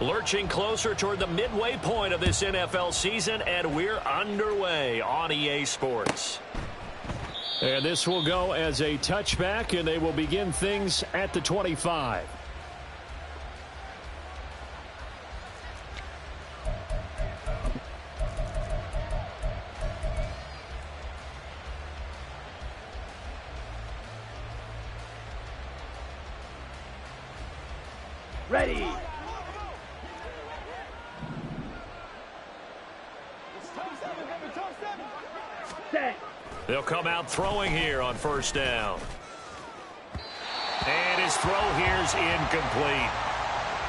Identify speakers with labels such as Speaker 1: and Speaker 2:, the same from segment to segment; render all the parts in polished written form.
Speaker 1: Lurching closer toward the midway point of this NFL season, and we're underway on EA Sports.
Speaker 2: And this will go as a touchback, and they will begin things at the 25.
Speaker 3: Ready.
Speaker 1: They'll come out throwing here on first down. And his throw here's incomplete.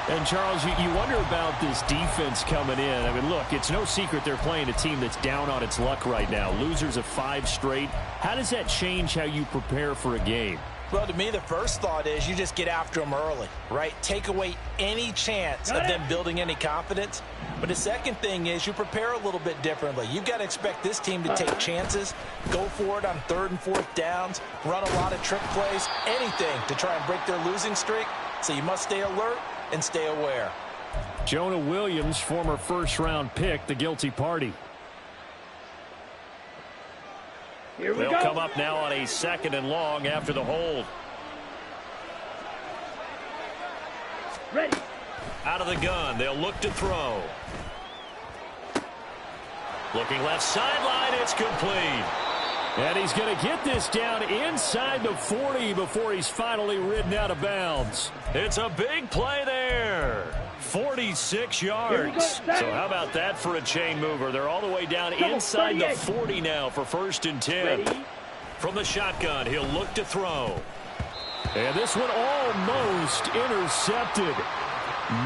Speaker 2: And, Charles, you wonder about this defense coming in. I mean, look, it's no secret they're playing a team that's down on its luck right now. Losers of 5 straight. How does that change how you prepare for a game?
Speaker 4: Well, to me, the first thought is you just get after them early, right? Take away any chance of them building any confidence. But the second thing is you prepare a little bit differently. You've got to expect this team to take chances, go for it on 3rd and 4th downs, run a lot of trick plays, anything to try and break their losing streak. So you must stay alert and stay aware.
Speaker 2: Jonah Williams, former first-round pick, the guilty party.
Speaker 1: They'll come up now on a 2nd and long after the hold.
Speaker 3: Ready.
Speaker 1: Out of the gun, they'll look to throw. Looking left sideline, it's complete.
Speaker 2: And he's going to get this down inside the 40 before he's finally ridden out of bounds.
Speaker 1: It's a big play there. 46 yards. So how about that for a chain mover? They're all the way down inside the 40 now for 1st and 10.
Speaker 3: Ready.
Speaker 1: From the shotgun, he'll look to throw.
Speaker 2: And this one almost intercepted.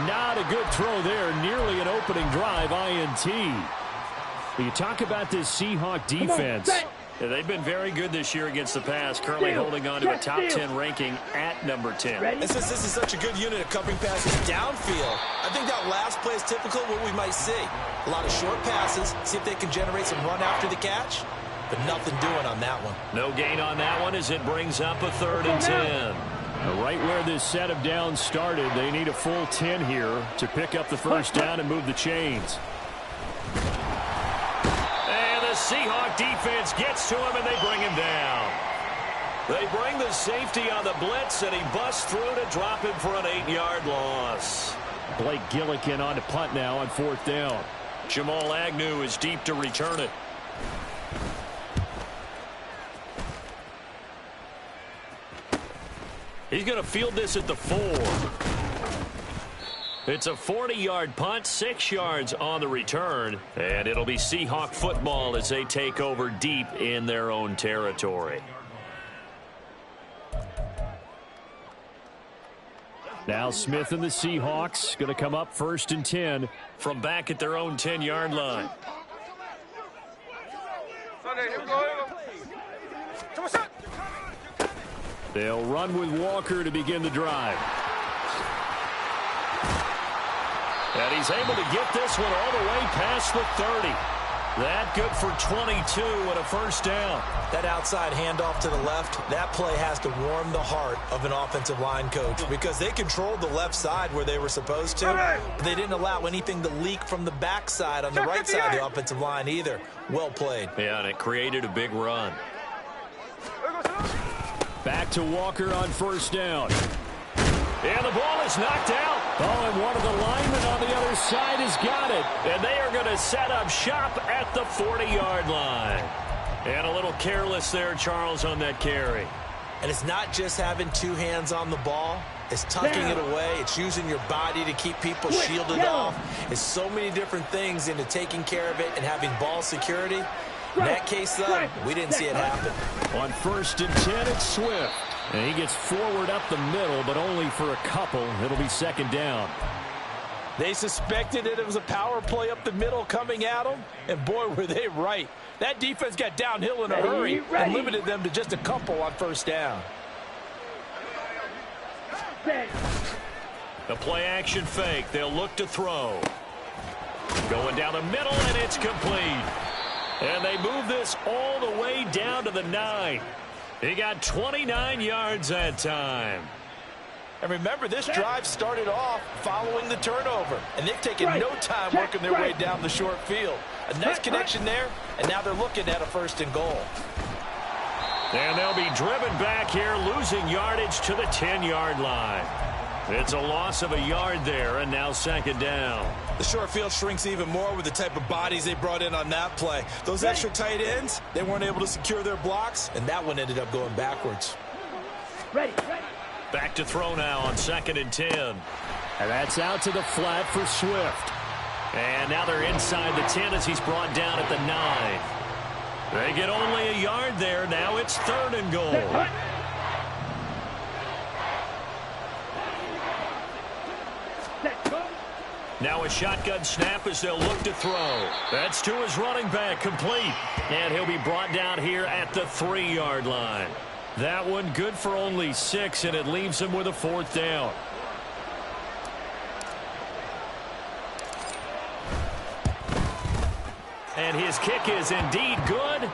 Speaker 2: Not a good throw there. Nearly an opening drive INT. You talk about this Seahawk defense.
Speaker 1: They've been very good this year against the pass, currently holding on to a top 10 ranking at number 10.
Speaker 4: And since this is such a good unit of covering passes downfield, I think that last play is typical of what we might see. A lot of short passes, see if they can generate some run after the catch, but nothing doing on that one.
Speaker 1: No gain on that one as it brings up a 3rd and 10.
Speaker 2: Right where this set of downs started, they need a full 10 here to pick up the first down and move the chains.
Speaker 1: The Seahawk defense gets to him, and they bring him down. They bring the safety on the blitz, and he busts through to drop him for an 8-yard loss.
Speaker 2: Blake Gillikin on to punt now on 4th down.
Speaker 1: Jamal Agnew is deep to return it. He's going to field this at the 4. It's a 40-yard punt, 6 yards on the return, and it'll be Seahawk football as they take over deep in their own territory.
Speaker 2: Now Smith and the Seahawks going to come up 1st and 10
Speaker 1: from back at their own 10-yard line.
Speaker 2: They'll run with Walker to begin the drive.
Speaker 1: And he's able to get this one all the way past the 30. That good for 22 and a first down.
Speaker 4: That outside handoff to the left, that play has to warm the heart of an offensive line coach because they controlled the left side where they were supposed to. But they didn't allow anything to leak from the backside on the right side of the offensive line either. Well played.
Speaker 1: Yeah, and it created a big run.
Speaker 2: Back to Walker on first down.
Speaker 1: And the ball is knocked out.
Speaker 2: Oh, and one of the linemen on the other side has got it.
Speaker 1: And they are going to set up shop at the 40-yard line. And a little careless there, Charles, on that carry.
Speaker 4: And it's not just having 2 hands on the ball. It's tucking it away. It's using your body to keep people shielded off. It's so many different things into taking care of it and having ball security. In that case, though, we didn't see it happen.
Speaker 2: On 1st and 10, it's Swift. And he gets forward up the middle, but only for a couple. It'll be 2nd down.
Speaker 4: They suspected it was a power play up the middle coming at them, and boy, were they right. That defense got downhill in a hurry and limited them to just a couple on 1st down.
Speaker 1: The play-action fake. They'll look to throw. Going down the middle, and it's complete. And they move this all the way down to the 9. He got 29 yards that time.
Speaker 4: And remember, this drive started off following the turnover. And they've taken no time working their way down the short field. A nice connection there, and now they're looking at a 1st and goal.
Speaker 1: And they'll be driven back here, losing yardage to the 10-yard line. It's a loss of a yard there, and now 2nd down.
Speaker 4: The short field shrinks even more with the type of bodies they brought in on that play. Those extra tight ends, they weren't able to secure their blocks, and that one ended up going backwards.
Speaker 3: Ready.
Speaker 1: Back to throw now on 2nd and 10.
Speaker 2: And that's out to the flat for Swift.
Speaker 1: And now they're inside the 10 as he's brought down at the 9. They get only a yard there. Now it's 3rd and goal. Now a shotgun snap as they'll look to throw. That's to his running back, complete. And he'll be brought down here at the 3-yard line. That one good for only 6, and it leaves him with a 4th down. And his kick is indeed good.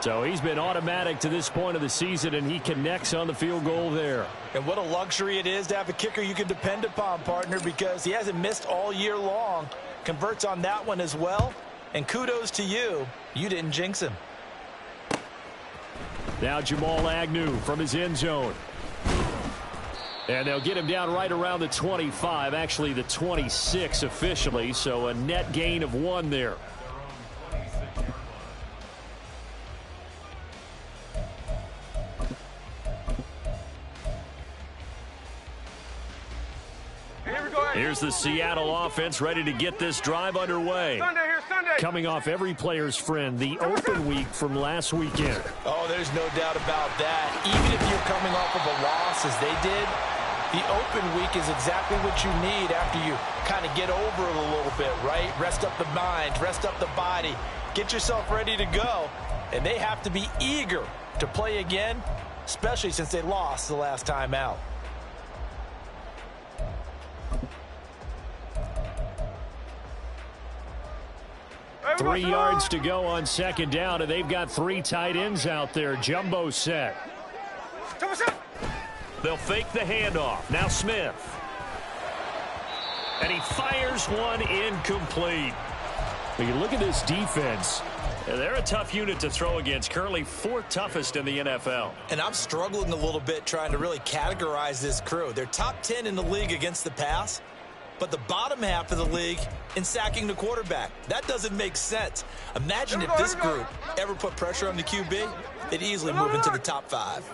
Speaker 2: So he's been automatic to this point of the season, and he connects on the field goal there.
Speaker 4: And what a luxury it is to have a kicker you can depend upon, partner, because he hasn't missed all year long. Converts on that one as well. And kudos to you. You didn't jinx him.
Speaker 2: Now Jamal Agnew from his end zone. And they'll get him down right around the 25, actually the 26 officially, so a net gain of 1 there.
Speaker 1: Here's the Seattle offense ready to get this drive underway.
Speaker 3: Sunday.
Speaker 2: Coming off every player's friend, the open week from last weekend.
Speaker 4: Oh, there's no doubt about that. Even if you're coming off of a loss as they did, the open week is exactly what you need after you kind of get over it a little bit, right? Rest up the mind, rest up the body, get yourself ready to go. And they have to be eager to play again, especially since they lost the last time out.
Speaker 2: 3 yards to go on 2nd down, and they've got 3 tight ends out there. Jumbo set.
Speaker 1: They'll fake the handoff. Now Smith. And he fires one incomplete.
Speaker 2: When you look at this defense,
Speaker 1: they're a tough unit to throw against. Currently 4th toughest in the NFL.
Speaker 4: And I'm struggling a little bit trying to really categorize this crew. They're top 10 in the league against the pass, but the bottom half of the league in sacking the quarterback. That doesn't make sense. Imagine if this group ever put pressure on the QB, they'd easily move into the top 5.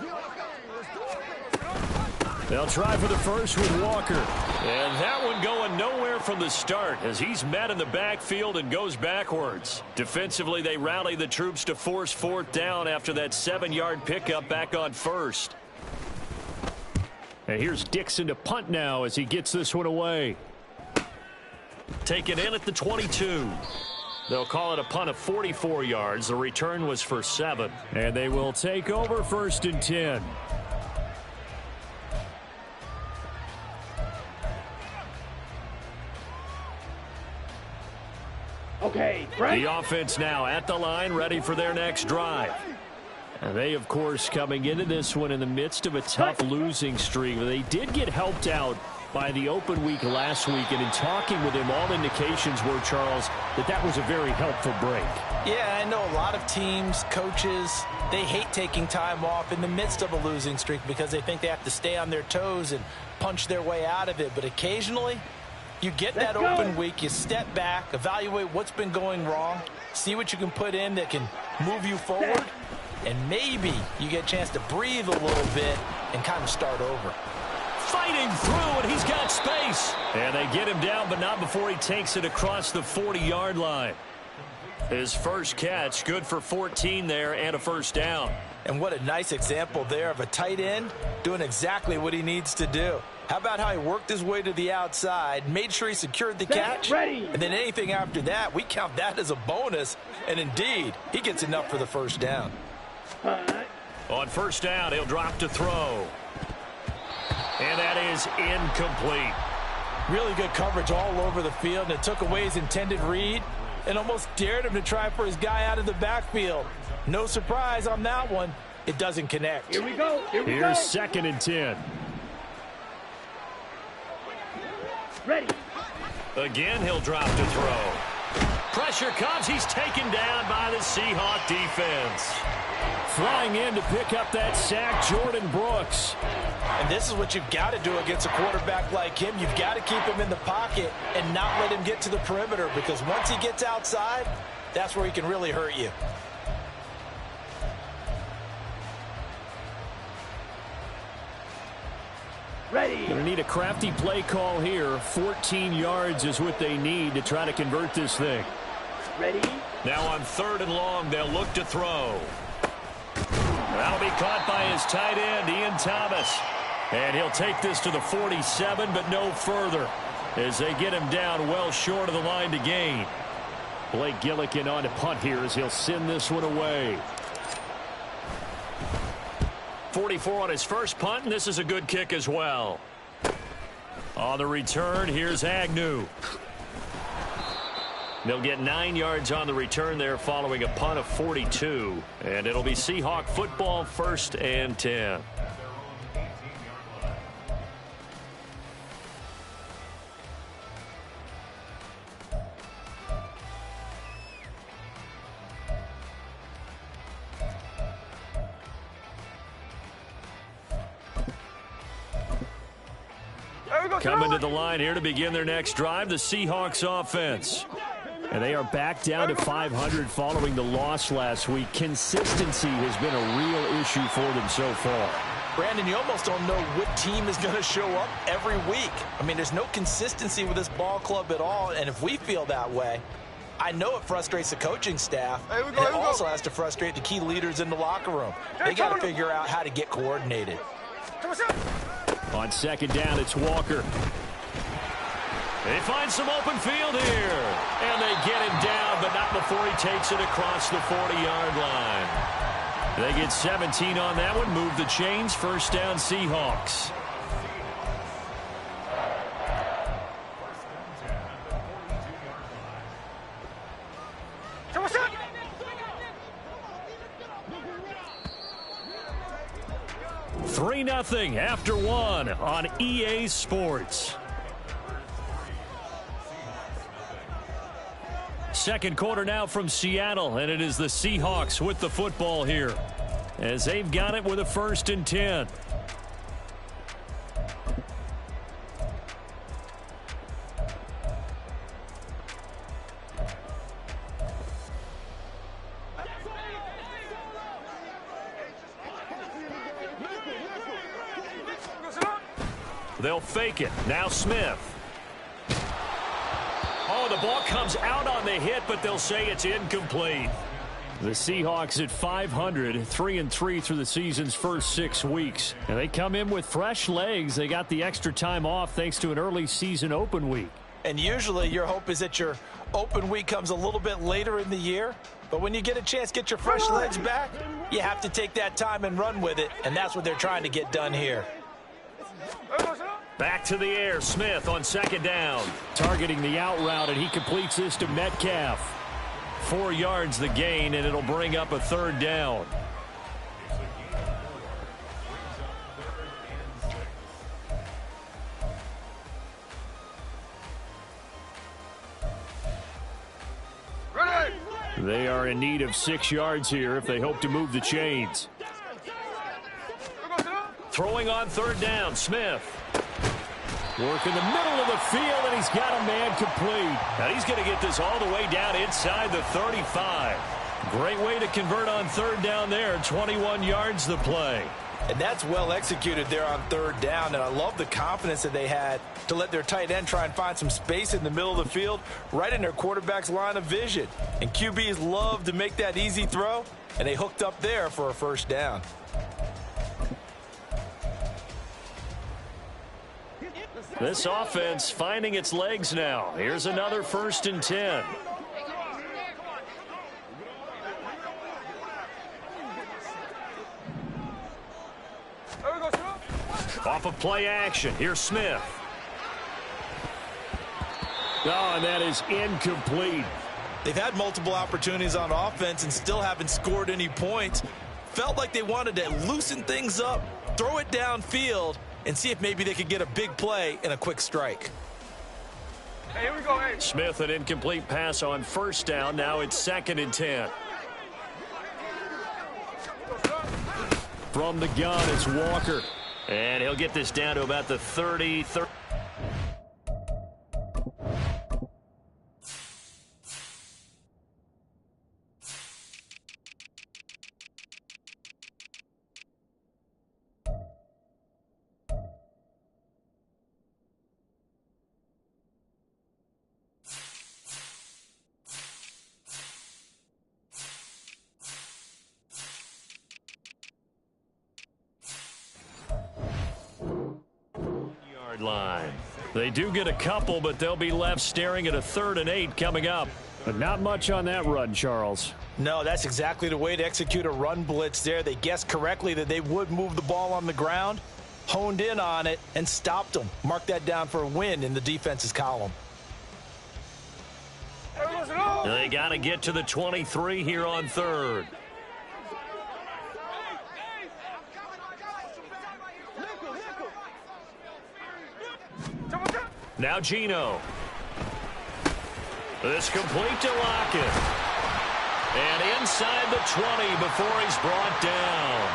Speaker 2: they'll try for the first with Walker.
Speaker 1: And that one going nowhere from the start as he's met in the backfield and goes backwards. Defensively, they rally the troops to force 4th down after that 7-yard pickup back on 1st.
Speaker 2: And here's Dixon to punt now as he gets this one away.
Speaker 1: Taken in at the 22. They'll call it a punt of 44 yards. The return was for 7.
Speaker 2: And they will take over 1st and 10.
Speaker 3: Okay, right.
Speaker 1: The offense now at the line, ready for their next drive.
Speaker 2: And they, of course, coming into this one in the midst of a tough losing streak. They did get helped out by the open week last week, and in talking with him, all indications were, Charles, that was a very helpful break.
Speaker 4: Yeah, I know a lot of teams, coaches, they hate taking time off in the midst of a losing streak because they think they have to stay on their toes and punch their way out of it. But occasionally, you get that open week, you step back, evaluate what's been going wrong, see what you can put in that can move you forward, and maybe you get a chance to breathe a little bit and kind of start over.
Speaker 1: Fighting through, and he's got space. And they get him down, but not before he takes it across the 40-yard line. His first catch, good for 14 there and a 1st down.
Speaker 4: And what a nice example there of a tight end doing exactly what he needs to do. How about how he worked his way to the outside, made sure he secured the catch, and then anything after that, we count that as a bonus. And indeed, he gets enough for the 1st down.
Speaker 1: On 1st down, he'll drop to throw. And that is incomplete.
Speaker 4: Really good coverage all over the field, and it took away his intended read and almost dared him to try for his guy out of the backfield. No surprise on that one. It doesn't connect.
Speaker 3: Here we go.
Speaker 2: Here's 2nd and 10.
Speaker 3: Ready.
Speaker 1: Again, he'll drop to throw. Pressure comes. He's taken down by the Seahawk defense.
Speaker 2: Flying in to pick up that sack, Jordan Brooks.
Speaker 4: And this is what you've got to do against a quarterback like him. You've got to keep him in the pocket and not let him get to the perimeter, because once he gets outside, that's where he can really hurt you.
Speaker 3: Ready.
Speaker 2: Going to need a crafty play call here. 14 yards is what they need to try to convert this thing.
Speaker 3: Ready.
Speaker 1: Now on 3rd and long, they'll look to throw. That'll be caught by his tight end, Ian Thomas. And he'll take this to the 47, but no further, as they get him down well short of the line to gain. Blake Gillikin on to punt here as he'll send this one away. 44 on his first punt, and this is a good kick as well. On the return, here's Agnew. They'll get 9 yards on the return there following a punt of 42. And it'll be Seahawk football, 1st and 10. Coming to the line here to begin their next drive, the Seahawks offense.
Speaker 2: And they are back down to 500 following the loss last week. Consistency has been a real issue for them so far.
Speaker 4: Brandon, you almost don't know what team is going to show up every week. I mean, there's no consistency with this ball club at all, and if we feel that way, I know it frustrates the coaching staff. It also has to frustrate the key leaders in the locker room. They got to figure out how to get coordinated.
Speaker 2: On 2nd down, it's Walker.
Speaker 1: They find some open field here. And they get him down, but not before he takes it across the 40-yard line. They get 17 on that one. Move the chains. 1st down, Seahawks. Three 3-0 after 1 on EA Sports. Second quarter now from Seattle, and it is the Seahawks with the football here, as they've got it with a 1st and 10. They'll fake it. Now Smith. Oh, the ball comes out on the hit, but they'll say it's incomplete. The Seahawks at 500, 3-3 through the season's first 6 weeks. And they come in with fresh legs. They got the extra time off thanks to an early season open week.
Speaker 4: And usually your hope is that your open week comes a little bit later in the year. But when you get a chance to get your fresh legs back, you have to take that time and run with it. And that's what they're trying to get done here.
Speaker 1: Back to the air. Smith on 2nd down.
Speaker 2: Targeting the out route, and he completes this to Metcalf.
Speaker 1: 4 yards the gain, and it'll bring up a 3rd down.
Speaker 2: They are in need of 6 yards here if they hope to move the chains.
Speaker 1: Throwing on 3rd down, Smith.
Speaker 2: Work in the middle of the field, and he's got a man complete.
Speaker 1: And he's going to get this all the way down inside the 35. Great way to convert on 3rd down there. 21 yards the play.
Speaker 4: And that's well executed there on 3rd down. And I love the confidence that they had to let their tight end try and find some space in the middle of the field, right in their quarterback's line of vision. And QBs love to make that easy throw, and they hooked up there for a 1st down.
Speaker 1: This offense finding its legs now. Here's another 1st and 10. Off of play action. Here's Smith.
Speaker 2: Oh, and that is incomplete.
Speaker 4: They've had multiple opportunities on offense and still haven't scored any points. Felt like they wanted to loosen things up, throw it downfield, and see if maybe they could get a big play and a quick strike.
Speaker 3: Here we go. Hey.
Speaker 1: Smith, an incomplete pass on first down. Now it's 2nd and 10.
Speaker 2: From the gun, it's Walker.
Speaker 1: And he'll get this down to about the 30. Line. They do get a couple, but they'll be left staring at a 3rd and 8 coming up.
Speaker 2: But not much on that run, Charles.
Speaker 4: No, that's exactly the way to execute a run blitz there. They guessed correctly that they would move the ball on the ground, honed in on it, and stopped them. Mark that down for a win in the defense's column.
Speaker 1: They got to get to the 23 here on 3rd. Now Gino. This complete to Lockett. And inside the 20 before he's brought down.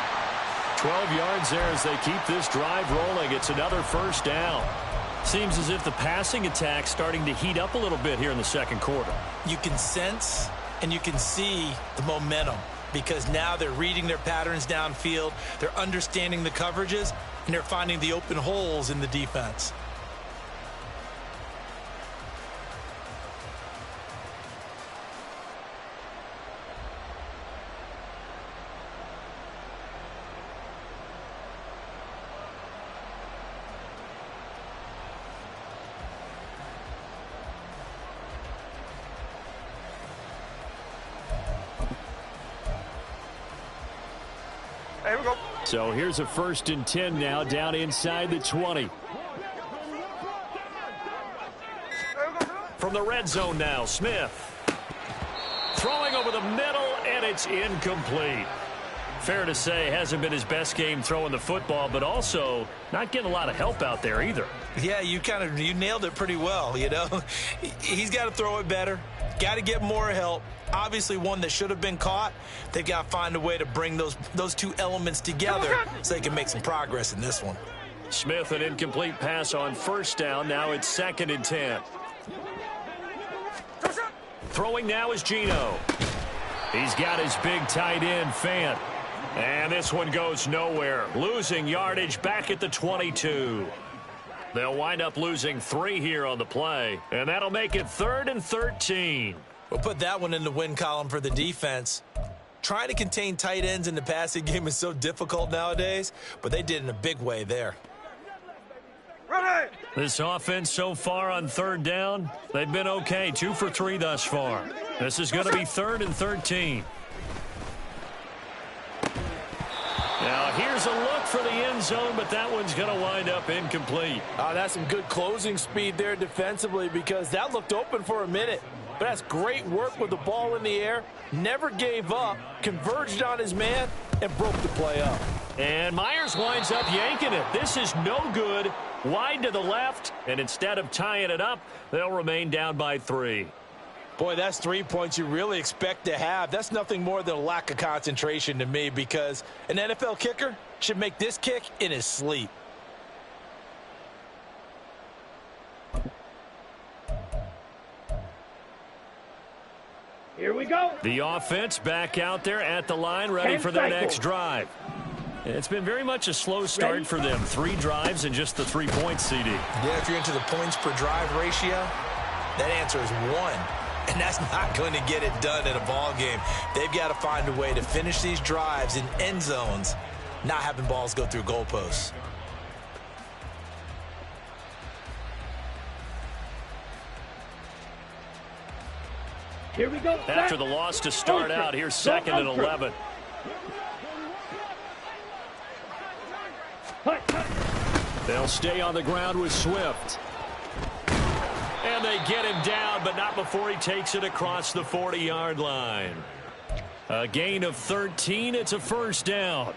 Speaker 2: 12 yards there as they keep this drive rolling. It's another first down. Seems as if the passing attack's starting to heat up a little bit here in the second quarter.
Speaker 4: You can sense and you can see the momentum because now they're reading their patterns downfield, they're understanding the coverages, and they're finding the open holes in the defense.
Speaker 3: Here we go.
Speaker 2: So here's a 1st and 10 now down inside the 20.
Speaker 1: From the red zone now, Smith. Throwing over the middle, and it's incomplete. Fair to say, hasn't been his best game throwing the football, but also not getting a lot of help out there either.
Speaker 4: Yeah, you nailed it pretty well, you know. He's got to throw it better. Got to get more help. Obviously one that should have been caught. They've got to find a way to bring those two elements together so they can make some progress in this one.
Speaker 1: Smith, an incomplete pass on first down. Now it's 2nd and 10. Throwing now is Gino. He's got his big tight end, Fant. And this one goes nowhere. Losing yardage back at the 22. They'll wind up losing 3 here on the play. And that'll make it 3rd and 13.
Speaker 4: We'll put that one in the win column for the defense. Trying to contain tight ends in the passing game is so difficult nowadays, but they did in a big way there.
Speaker 3: Ready.
Speaker 1: This offense so far on 3rd down, they've been okay. 2 for 3 thus far. This is going to be 3rd and 13. Now here's a look for the end zone, but that one's going to wind up incomplete.
Speaker 5: That's some good closing speed there defensively because that looked open for a minute. But that's great work with the ball in the air. Never gave up, converged on his man, and broke the play up.
Speaker 1: And Myers winds up yanking it. This is no good. Wide to the left, and instead of tying it up, they'll remain down by 3.
Speaker 5: Boy, that's 3 points you really expect to have. That's nothing more than a lack of concentration to me because an NFL kicker should make this kick in his sleep.
Speaker 3: Here we go.
Speaker 1: The offense back out there at the line, ready for their next drive. It's been very much a slow start for them. 3 drives and just the 3 points, CD.
Speaker 4: Yeah, if you're into the points per drive ratio, that answer is 1. And that's not going to get it done in a ball game. They've got to find a way to finish these drives in end zones, not having balls go through goalposts.
Speaker 3: Here we go.
Speaker 1: After the loss to start out, here's 2nd and 11.
Speaker 2: They'll stay on the ground with Swift.
Speaker 1: And they get him down, but not before he takes it across the 40-yard line. A gain of 13. It's a first down.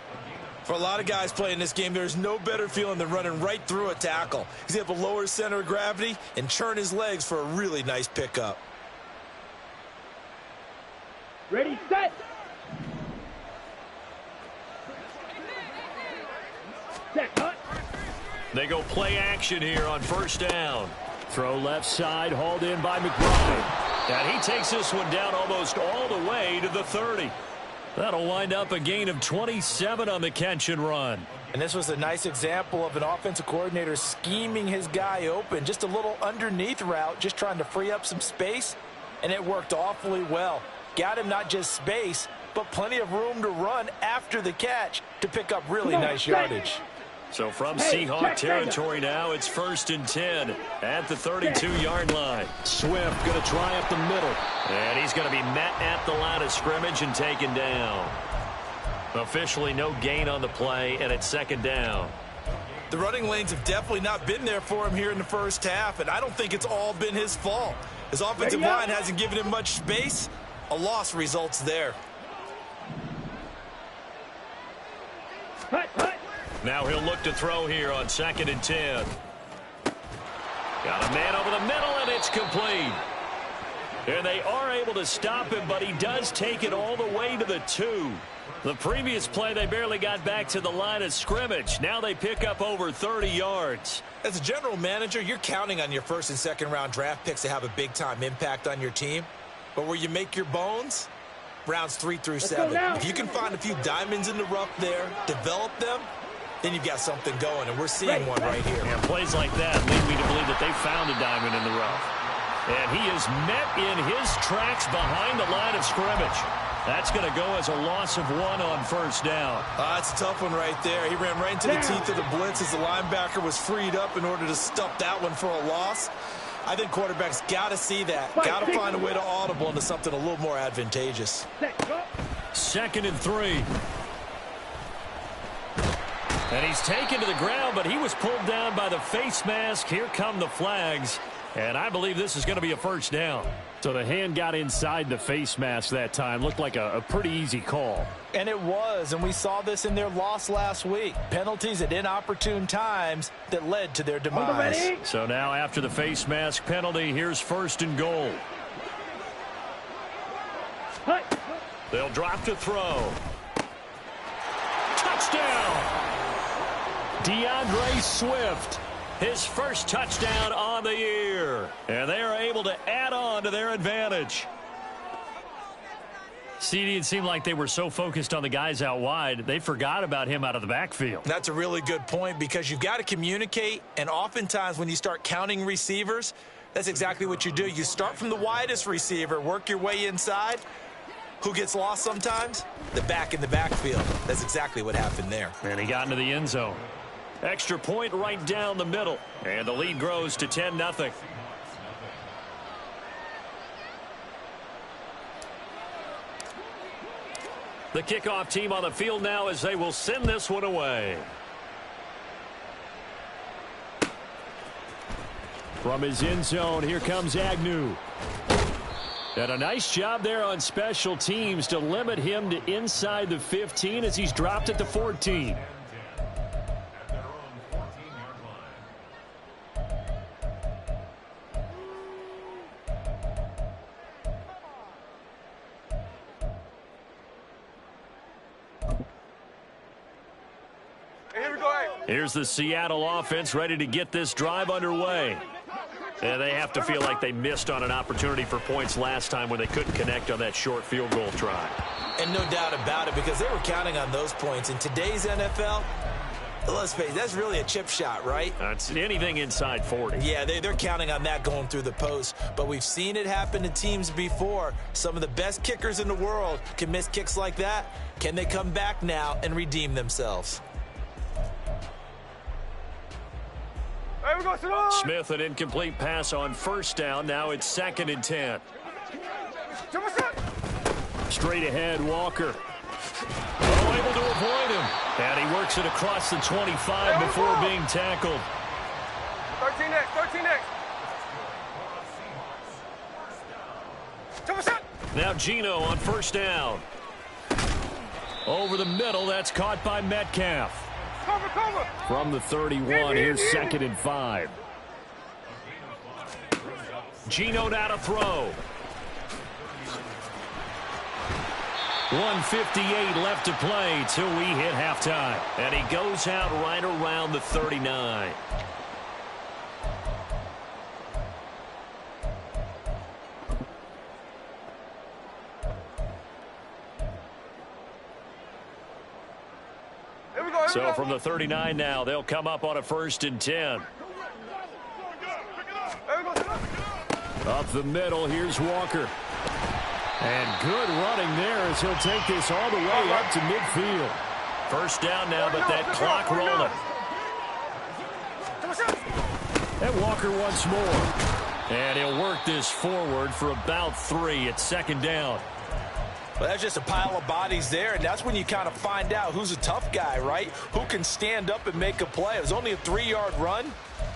Speaker 4: For a lot of guys playing this game, there's no better feeling than running right through a tackle. He's able to lower his center of gravity and churn his legs for a really nice pickup.
Speaker 3: Ready, set. Set, cut.
Speaker 1: They go play action here on first down.
Speaker 2: Throw left side, hauled in by McBride.
Speaker 1: And he takes this one down almost all the way to the 30. That'll wind up a gain of 27 on the catch and run.
Speaker 4: And this was a nice example of an offensive coordinator scheming his guy open. Just a little underneath route, just trying to free up some space. And it worked awfully well. Got him not just space, but plenty of room to run after the catch to pick up really nice yardage.
Speaker 1: So from Seahawk territory now, it's 1st and 10 at the 32-yard line.
Speaker 2: Swift going to try up the middle.
Speaker 1: And he's going to be met at the line of scrimmage and taken down. Officially no gain on the play, and it's 2nd down.
Speaker 4: The running lanes have definitely not been there for him here in the first half, and I don't think it's all been his fault. His offensive line hasn't given him much space. A loss results there.
Speaker 1: Now he'll look to throw here on 2nd and 10. Got a man over the middle, and it's complete. And they are able to stop him, but he does take it all the way to the 2. The previous play, they barely got back to the line of scrimmage. Now they pick up over 30 yards.
Speaker 4: As a general manager, you're counting on your 1st and 2nd round draft picks to have a big-time impact on your team. But where you make your bones, rounds 3 through 7. If you can find a few diamonds in the rough there, develop them, then you've got something going, and we're seeing one right here.
Speaker 1: And plays like that lead me to believe that they found a diamond in the rough. And he is met in his tracks behind the line of scrimmage. That's going to go as a loss of 1 on 1st down.
Speaker 4: That's a tough one right there. He ran right into the teeth of the blitz as the linebacker was freed up in order to stuff that one for a loss. I think quarterbacks got to see that. Got to find a way to audible into something a little more advantageous.
Speaker 1: 2nd and 3. And he's taken to the ground, but he was pulled down by the face mask. Here come the flags. And I believe this is going to be a 1st down.
Speaker 2: So the hand got inside the face mask that time. Looked like a pretty easy call.
Speaker 4: And it was, and we saw this in their loss last week. Penalties at inopportune times that led to their demise.
Speaker 1: So now after the face mask penalty, here's 1st and goal. They'll drop to throw. Touchdown! DeAndre Swift. His first touchdown on the year. And they are able to add on to their advantage. CD, it seemed like they were so focused on the guys out wide, they forgot about him out of the backfield.
Speaker 4: That's a really good point because you've got to communicate, and oftentimes when you start counting receivers, that's exactly what you do. You start from the widest receiver, work your way inside. Who gets lost sometimes? The back in the backfield. That's exactly what happened there.
Speaker 1: And he got into the end zone. Extra point right down the middle. And the lead grows to 10-0. The kickoff team on the field now as they will send this one away.
Speaker 2: From his end zone, here comes Agnew. And a nice job there on special teams to limit him to inside the 15 as he's dropped at the 14.
Speaker 1: Here's the Seattle offense ready to get this drive underway. And they have to feel like they missed on an opportunity for points last time when they couldn't connect on that short field goal try.
Speaker 4: And no doubt about it, because they were counting on those points. In today's NFL, let's face it, that's really a chip shot, right?
Speaker 1: That's anything inside 40.
Speaker 4: Yeah, they're counting on that going through the post. But we've seen it happen to teams before. Some of the best kickers in the world can miss kicks like that. Can they come back now and redeem themselves?
Speaker 1: Smith, an incomplete pass on 1st down. Now it's 2nd and 10.
Speaker 2: Straight ahead, Walker.
Speaker 1: Oh, able to avoid him. And he works it across the 25 before being tackled.
Speaker 3: 13 next, 13 next.
Speaker 1: Now Gino on 1st down.
Speaker 2: Over the middle, that's caught by Metcalf.
Speaker 3: Cover.
Speaker 2: From the 31, here's 2nd and 5.
Speaker 1: Geno now to throw. 1:58 left to play till we hit halftime. And he goes out right around the 39. So from the 39 now, they'll come up on a 1st and 10.
Speaker 2: Up the middle, here's Walker. And good running there as he'll take this all the way up to midfield.
Speaker 1: 1st down now, but that clock rolling.
Speaker 2: And Walker once more.
Speaker 1: And he'll work this forward for about 3 at 2nd down.
Speaker 4: Well, that's just a pile of bodies there, and that's when you kind of find out who's a tough guy, right? Who can stand up and make a play. It was only a 3-yard run,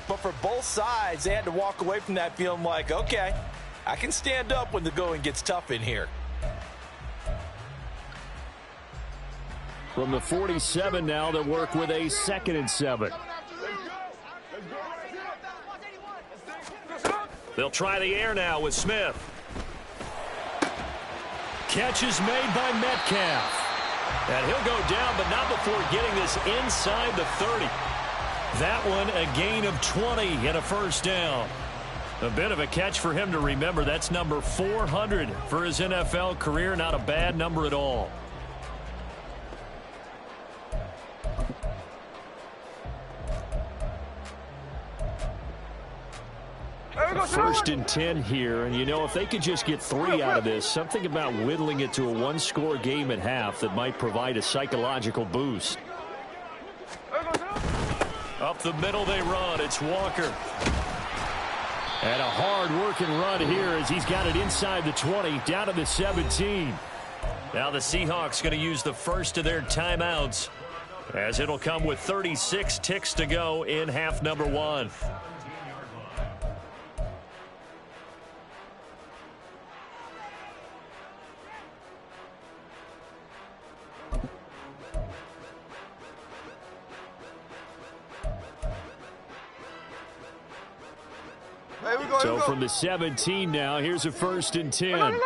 Speaker 4: but for both sides, they had to walk away from that feeling like, okay, I can stand up when the going gets tough in here.
Speaker 2: From the 47 now, they'll work with a 2nd and 7.
Speaker 1: They'll try the air now with Smith.
Speaker 2: Catch is made by Metcalf.
Speaker 1: And he'll go down, but not before getting this inside the 30. That one a gain of 20 and a 1st down. A bit of a catch for him to remember. That's number 400 for his NFL career. Not a bad number at all.
Speaker 2: First and 10 here, and you know, if they could just get 3 out of this, something about whittling it to a 1-score game at half that might provide a psychological boost.
Speaker 1: Up the middle they run. It's Walker.
Speaker 2: And a hard-working run here as he's got it inside the 20, down to the 17.
Speaker 1: Now the Seahawks going to use the first of their timeouts, as it'll come with 36 ticks to go in half number 1.
Speaker 2: So from the 17 now, here's a 1st and 10.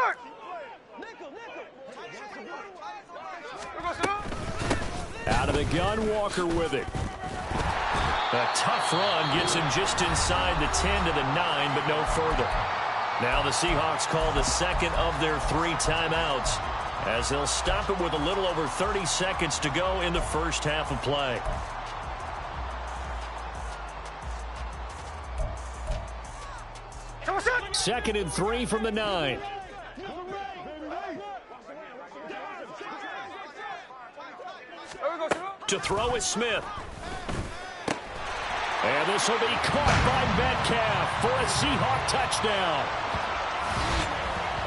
Speaker 2: Out of the gun, Walker with it.
Speaker 1: A tough run gets him just inside the 10 to the 9, but no further. Now the Seahawks call the 2nd of their 3 timeouts, as they'll stop it with a little over 30 seconds to go in the first half of play.
Speaker 2: Second and 3 from the 9.
Speaker 1: To throw is Smith.
Speaker 2: And this will be caught by Metcalf for a Seahawk touchdown.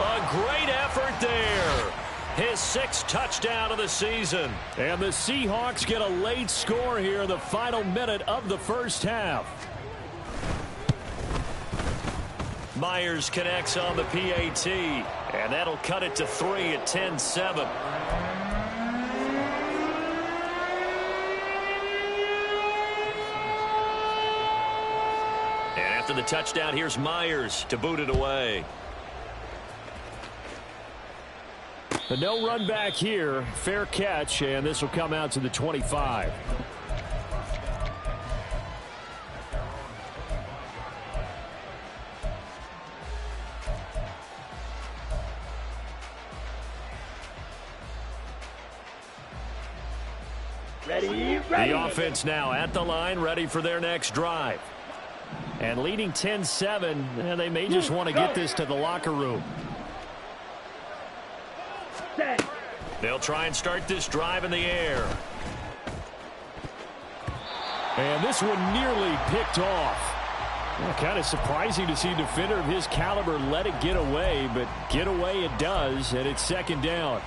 Speaker 1: A great effort there. His 6th touchdown of the season.
Speaker 2: And the Seahawks get a late score here in the final minute of the first half.
Speaker 1: Myers connects on the PAT, and that'll cut it to 3 at 10-7. And after the touchdown, here's Myers to boot it away.
Speaker 2: But no run back here. Fair catch, and this will come out to the 25.
Speaker 1: The offense now at the line, ready for their next drive.
Speaker 2: And leading 10-7, and they may just want to get this to the locker room.
Speaker 1: They'll try and start this drive in the air.
Speaker 2: And this one nearly picked off. Well, kind of surprising to see a defender of his caliber let it get away, but get away it does, and it's 2nd down.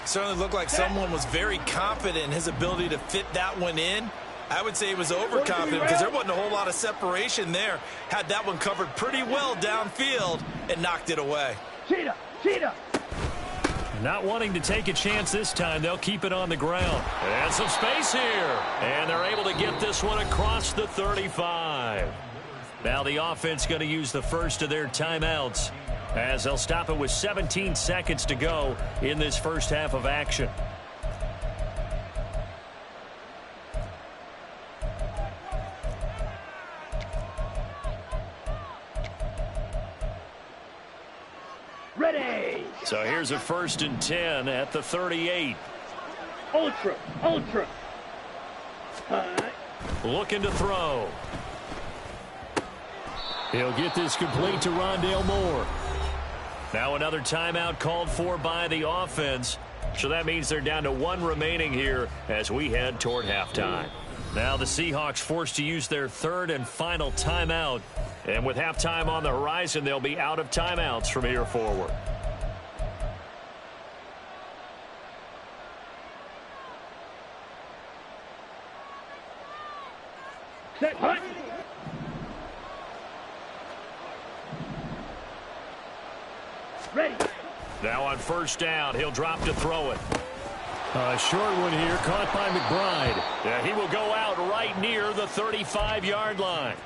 Speaker 4: Certainly looked like someone was very confident in his ability to fit that one in. I would say he was overconfident because there wasn't a whole lot of separation there. Had that one covered pretty well downfield and knocked it away.
Speaker 3: Cheetah!
Speaker 2: Not wanting to take a chance this time, they'll keep it on the ground.
Speaker 1: And some space here. And they're able to get this one across the 35. Now the offense going to use the first of their timeouts as they'll stop it with 17 seconds to go in this first half of action.
Speaker 3: Ready.
Speaker 1: So here's a 1st and 10 at the 38.
Speaker 3: Ultra.
Speaker 1: Looking to throw.
Speaker 2: He'll get this complete to Rondale Moore.
Speaker 1: Now another timeout called for by the offense. So that means they're down to 1 remaining here as we head toward halftime. Now the Seahawks forced to use their 3rd and final timeout. And with halftime on the horizon, they'll be out of timeouts from here forward.
Speaker 3: Set. Hut. Ready.
Speaker 1: Now on 1st down, he'll drop to throw it.
Speaker 2: A short one here, caught by McBride.
Speaker 1: Yeah, he will go out right near the 35-yard line.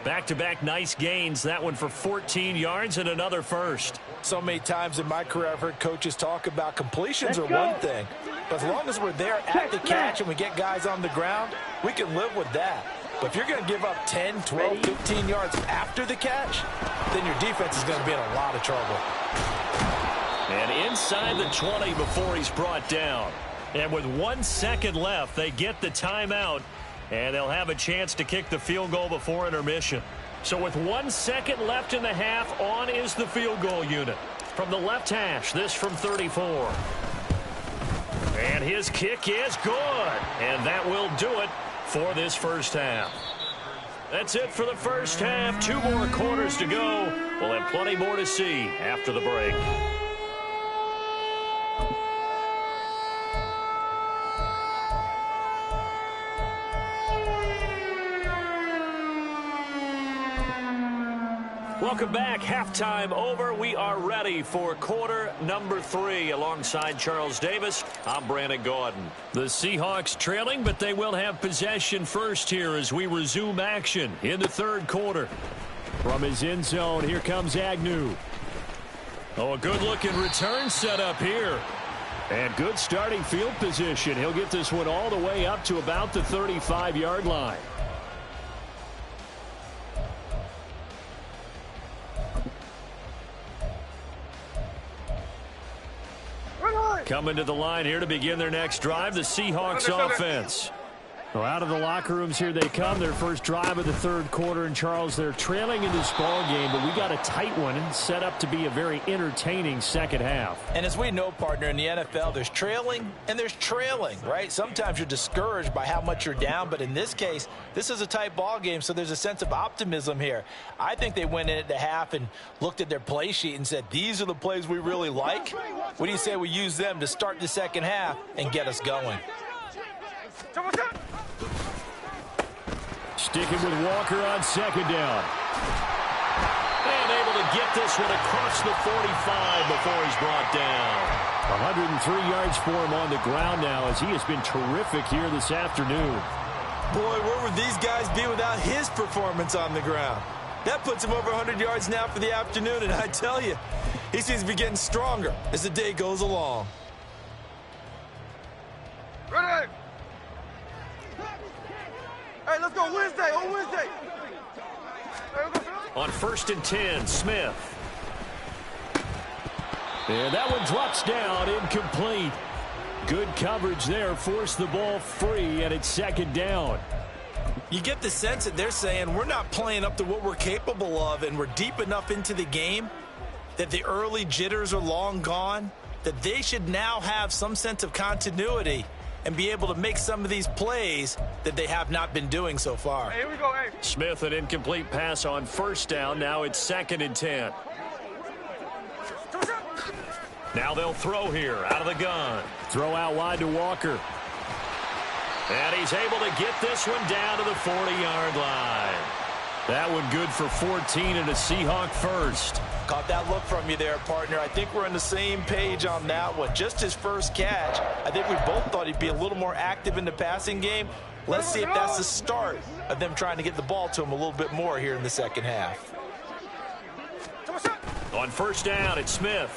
Speaker 1: Back-to-back nice gains. That one for 14 yards and another first.
Speaker 5: So many times in my career I've heard coaches talk about completions are one thing. But as long as we're there at the catch and we get guys on the ground, we can live with that. But if you're going to give up 10, 12, 15 yards after the catch, then your defense is going to be in a lot of trouble.
Speaker 1: And inside the 20 before he's brought down. And with 1 second left, they get the timeout. And they'll have a chance to kick the field goal before intermission. So with 1 second left in the half, on is the field goal unit. From the left hash, this from 34. And his kick is good. And that will do it for this first half. That's it for the first half. 2 more quarters to go. We'll have plenty more to see after the break. Welcome back. Halftime over. We are ready for quarter number 3. Alongside Charles Davis, I'm Brandon Gaudin.
Speaker 2: The Seahawks trailing, but they will have possession first here as we resume action in the 3rd quarter. From his end zone, here comes Agnew. Oh, a good-looking return set up here. And good starting field position. He'll get this one all the way up to about the 35-yard line. Coming to the line here to begin their next drive, the Seahawks offense. Well, out of the locker rooms here they come. Their first drive of the 3rd quarter. And, Charles, they're trailing in this ball game, but we got a tight one and set up to be a very entertaining second half.
Speaker 5: And as we know, partner, in the NFL, there's trailing and there's trailing, right? Sometimes you're discouraged by how much you're down, but in this case, this is a tight ball game, so there's a sense of optimism here. I think they went in at the half and looked at their play sheet and said, these are the plays we really like. What do you say we use them to start the second half and get us going?
Speaker 2: Sticking with Walker on 2nd down.
Speaker 1: And able to get this one across the 45 before he's brought down.
Speaker 2: 103 yards for him on the ground now as he has been terrific here this afternoon.
Speaker 5: Boy, where would these guys be without his performance on the ground? That puts him over 100 yards now for the afternoon, and I tell you, he seems to be getting stronger as the day goes along.
Speaker 3: Ready. Hey, let's go Wednesday, on Wednesday.
Speaker 1: On 1st and 10, Smith.
Speaker 2: And that one drops down, incomplete. Good coverage there, forced the ball free, and it's 2nd down.
Speaker 5: You get the sense that they're saying we're not playing up to what we're capable of, and we're deep enough into the game that the early jitters are long gone, that they should now have some sense of continuity and be able to make some of these plays that they have not been doing so far.
Speaker 3: Hey, here we go, hey.
Speaker 1: Smith, an incomplete pass on 1st down. Now it's 2nd and 10. Now they'll throw here out of the gun.
Speaker 2: Throw out wide to Walker.
Speaker 1: And he's able to get this one down to the 40-yard line.
Speaker 2: That one good for 14 and a Seahawk first.
Speaker 4: Caught that look from you there, partner. I think we're on the same page on that one. Just his first catch. I think we both thought he'd be a little more active in the passing game. Let's see if that's the start of them trying to get the ball to him a little bit more here in the second half.
Speaker 1: On first down, it's Smith.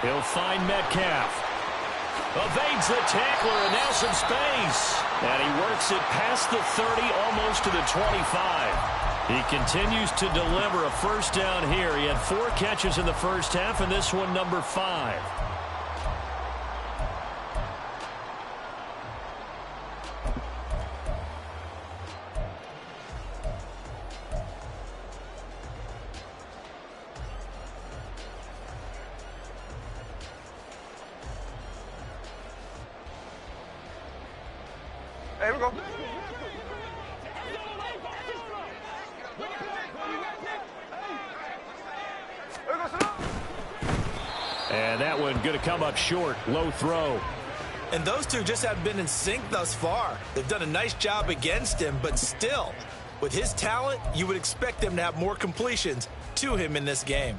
Speaker 1: He'll find Metcalf. Evades the tackler, and now some space. And he works it past the 30, almost to the 25. He continues to deliver a first down here. He had 4 catches in the first half, and this one number 5.
Speaker 3: Hey, we go.
Speaker 2: And that one going to come up short. Low throw.
Speaker 4: And those two just haven't been in sync thus far. They've done a nice job against him, but still, with his talent, you would expect them to have more completions to him in this game.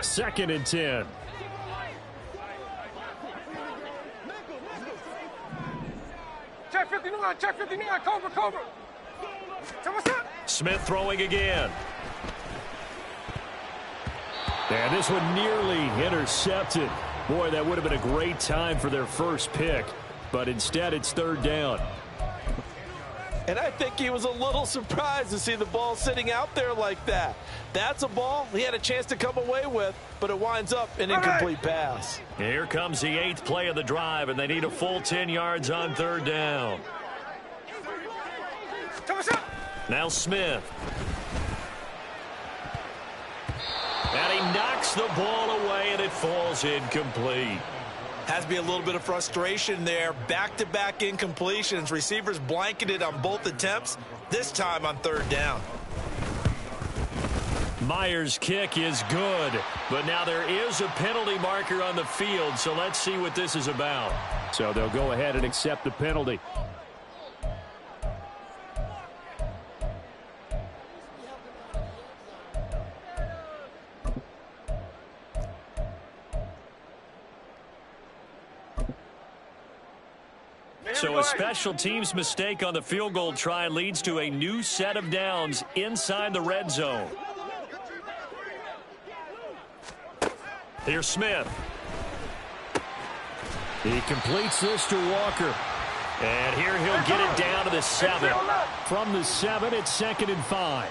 Speaker 2: Second and 10.
Speaker 3: Check 59, check 59, cover.
Speaker 1: Smith throwing again.
Speaker 2: And this one nearly intercepted. Boy, that would have been a great time for their first pick. But instead, it's third down.
Speaker 5: And I think he was a little surprised to see the ball sitting out there like that. That's a ball he had a chance to come away with, but it winds up an incomplete pass.
Speaker 1: Here comes the 8th play of the drive, and they need a full 10 yards on third down. Now Smith. And he knocks the ball away, and it falls incomplete.
Speaker 4: Has to be a little bit of frustration there. Back-to-back incompletions. Receivers blanketed on both attempts, this time on third down.
Speaker 1: Myers' kick is good, but now there is a penalty marker on the field, so let's see what this is about.
Speaker 2: So they'll go ahead and accept the penalty.
Speaker 1: So a special teams mistake on the field goal try leads to a new set of downs inside the red zone. Here's Smith.
Speaker 2: He completes this to Walker.
Speaker 1: And here he'll get it down to the 7.
Speaker 2: From the 7, it's 2nd and 5.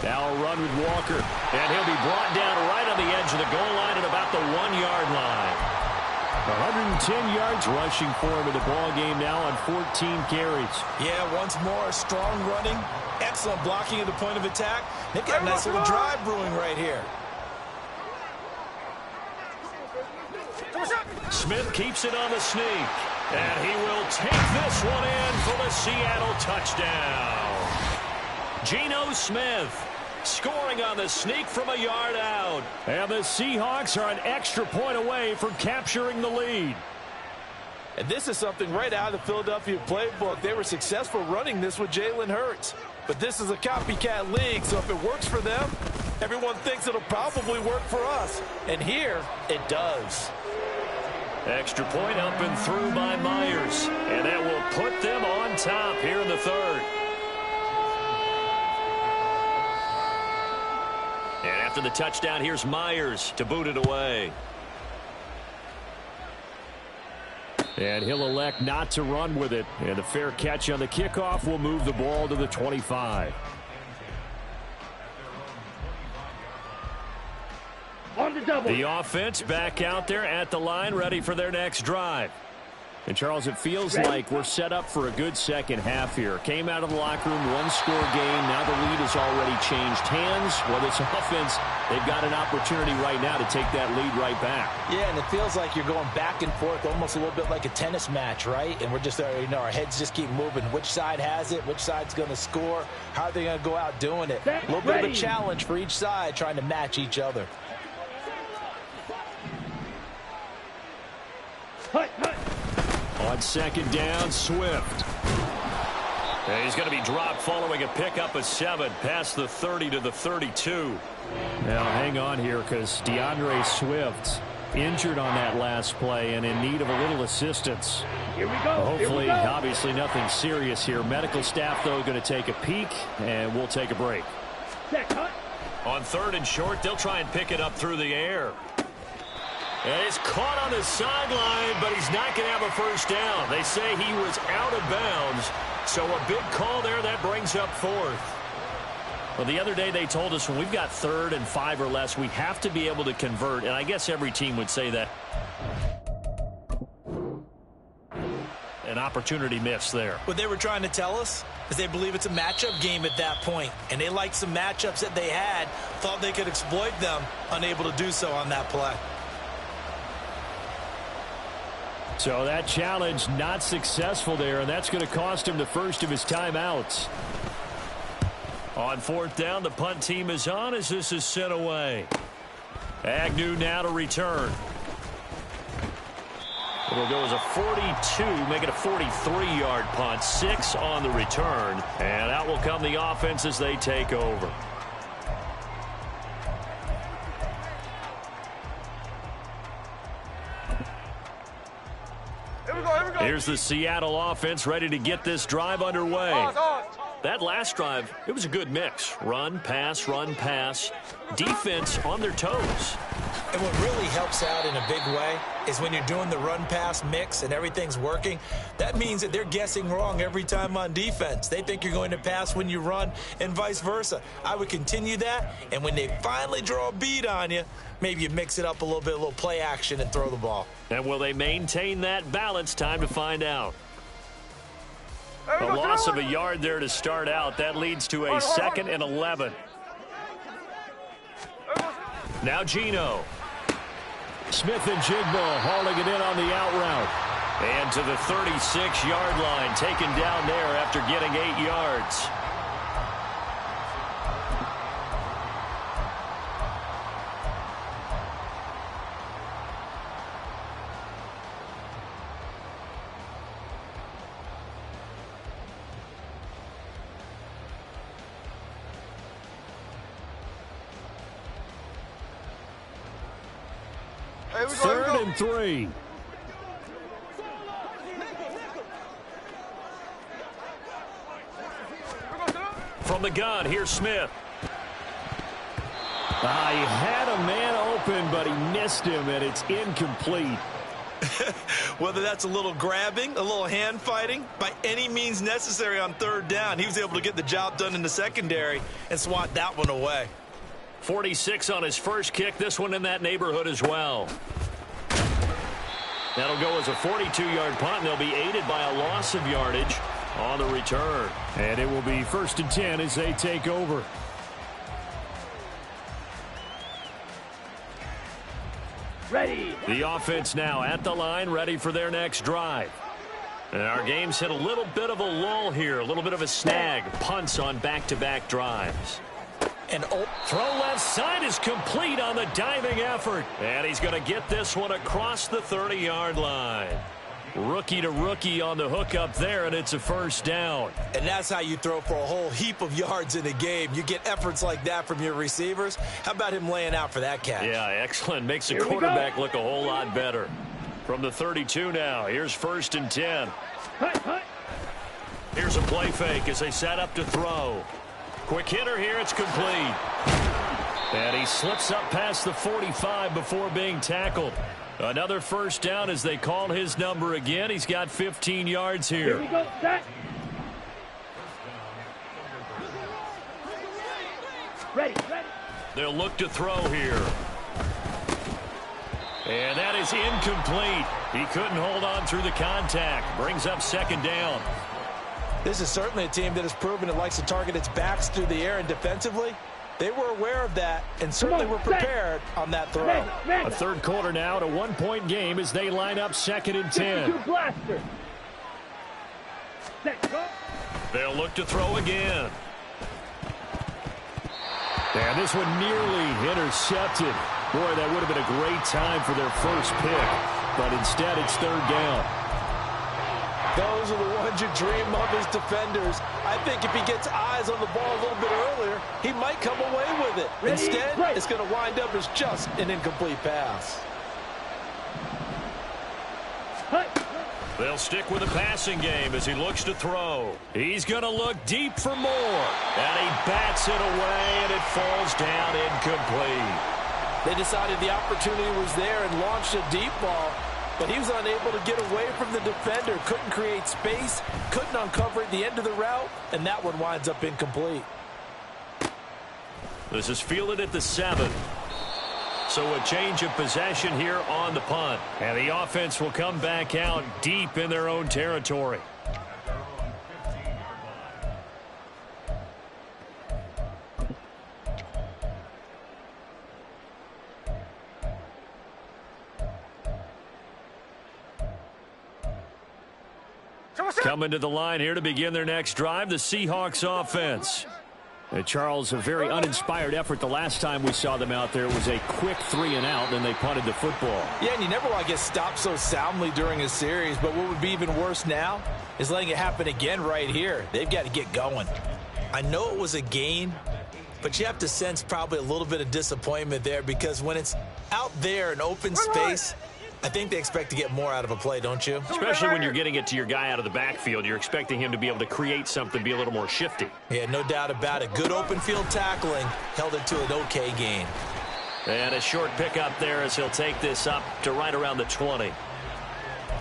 Speaker 2: Now a run with Walker.
Speaker 1: And he'll be brought down right on the edge of the goal line at about the 1-yard line.
Speaker 2: 110 yards rushing for him in the ball game now on 14 carries.
Speaker 4: Yeah, once more, strong running, excellent blocking at the point of attack. They've got a nice little drive brewing right here.
Speaker 1: Smith keeps it on the sneak. And he will take this one in for the Seattle touchdown. Geno Smith scoring on the sneak from a yard out.
Speaker 2: And the Seahawks are an extra point away from capturing the lead.
Speaker 5: And this is something right out of the Philadelphia playbook. They were successful running this with Jalen Hurts. But this is a copycat league, so if it works for them, everyone thinks it'll probably work for us. And here, it does.
Speaker 1: Extra point up and through by Myers. And that will put them on top here in the third. And after the touchdown, here's Myers to boot it away.
Speaker 2: And he'll elect not to run with it. And the fair catch on the kickoff will move the ball to the 25.
Speaker 1: The offense back out there at the line, ready for their next drive.
Speaker 2: And, Charles, it feels like we're set up for a good second half here. Came out of the locker room, one-score game. Now the lead has already changed hands. Whether it's offense, they've got an opportunity right now to take that lead right back.
Speaker 4: Yeah, and it feels like you're going back and forth almost a little bit like a tennis match, right? And we're just, our heads just keep moving. Which side has it? Which side's going to score? How are they going to go out doing it? A little bit of a challenge for each side trying to match each other.
Speaker 2: On second down, Swift.
Speaker 1: And he's going to be dropped following a pickup of 7 past the 30 to the 32.
Speaker 2: Now, hang on here because DeAndre Swift injured on that last play and in need of a little assistance.
Speaker 3: Here we go.
Speaker 2: Hopefully, obviously nothing serious here. Medical staff, though, going to take a peek, and we'll take a break.
Speaker 1: On 3rd and short, they'll try and pick it up through the air. And he's caught on the sideline, but he's not going to have a first down. They say he was out of bounds, so a big call there. That brings up 4th. Well, the other day they told us when we've got 3rd and 5 or less, we have to be able to convert, and I guess every team would say that. An opportunity miss there.
Speaker 4: What they were trying to tell us is they believe it's a matchup game at that point, and they liked some matchups that they had, thought they could exploit them, unable to do so on that play.
Speaker 2: So that challenge not successful there, and that's going to cost him the first of his timeouts.
Speaker 1: On 4th down, the punt team is on as this is sent away. Agnew now to return. It'll go as a 42, make it a 43-yard punt, 6 on the return, and out will come the offense as they take over. Here's the Seattle offense ready to get this drive underway. That last drive, it was a good mix. Run, pass, defense on their toes.
Speaker 4: And what really helps out in a big way is when you're doing the run-pass mix and everything's working, that means that they're guessing wrong every time on defense. They think you're going to pass when you run and vice versa. I would continue that, and when they finally draw a beat on you, maybe you mix it up a little bit, a little play action and throw the ball.
Speaker 1: And will they maintain that balance? Time to find out. A loss of a yard there to start out. That leads to a 2nd and 11. Now Geno.
Speaker 2: Smith and Jigbo hauling it in on the out route.
Speaker 1: And to the 36-yard line, taken down there after getting 8 yards.
Speaker 2: Third and 3.
Speaker 1: From the gun, here's Smith.
Speaker 2: He had a man open, but he missed him, and it's incomplete.
Speaker 4: Whether that's a little grabbing, a little hand fighting, by any means necessary on 3rd down, he was able to get the job done in the secondary and swat that one away.
Speaker 1: 46 on his first kick. This one in that neighborhood as well. That'll go as a 42-yard punt, and they'll be aided by a loss of yardage on the return.
Speaker 2: And it will be 1st and 10 as they take over.
Speaker 3: Ready.
Speaker 1: The offense now at the line, ready for their next drive. And our game's hit a little bit of a lull here, a little bit of a snag. Punts on back-to-back drives.
Speaker 4: And
Speaker 1: throw left side is complete on the diving effort. And he's going to get this one across the 30-yard line. Rookie to rookie on the hookup there, and it's a first down.
Speaker 4: And that's how you throw for a whole heap of yards in a game. You get efforts like that from your receivers. How about him laying out for that catch?
Speaker 1: Yeah, excellent. Makes the quarterback look a whole lot better. From the 32 now, here's 1st and 10. Here's a play fake as they set up to throw. Quick hitter here, it's complete. And he slips up past the 45 before being tackled. Another first down as they call his number again. He's got 15 yards here.
Speaker 3: Here we go, set. Ready.
Speaker 1: They'll look to throw here. And that is incomplete. He couldn't hold on through the contact. Brings up second down.
Speaker 5: This is certainly a team that has proven it likes to target its backs through the air, and defensively, they were aware of that and certainly were prepared on that throw.
Speaker 2: A third quarter now, to 1-point game as they line up 2nd and 10.
Speaker 3: Blaster. Set, go.
Speaker 1: They'll look to throw again.
Speaker 2: And this one nearly intercepted. Boy, that would have been a great time for their first pick. But instead, it's third down.
Speaker 5: Those are the ones you dream of as defenders. I think if he gets eyes on the ball a little bit earlier, he might come away with it.
Speaker 3: Ready,
Speaker 5: Instead,
Speaker 3: right.
Speaker 5: it's going to wind up as just an incomplete pass.
Speaker 1: They'll stick with the passing game as he looks to throw. He's going to look deep for more. And he bats it away, and it falls down incomplete.
Speaker 5: They decided the opportunity was there and launched a deep ball, but he was unable to get away from the defender. Couldn't create space, couldn't uncover at the end of the route, and that one winds up incomplete.
Speaker 1: This is fielded at the 7. So a change of possession here on the punt. And the offense will come back out deep in their own territory. Coming to the line here to begin their next drive, the Seahawks offense. And Charles, a very uninspired effort the last time we saw them out there. It was a quick 3-and-out, then they punted the football.
Speaker 5: Yeah, and you never want to get stopped so soundly during a series, but what would be even worse now is letting it happen again right here. They've got to get going. I know it was a gain, but you have to sense probably a little bit of disappointment there because when it's out there in open space, I think they expect to get more out of a play, don't you?
Speaker 1: Especially when you're getting it to your guy out of the backfield. You're expecting him to be able to create something, be a little more shifty.
Speaker 5: Yeah, no doubt about it. Good open field tackling held it to an okay gain.
Speaker 1: And a short pickup there as he'll take this up to right around the 20.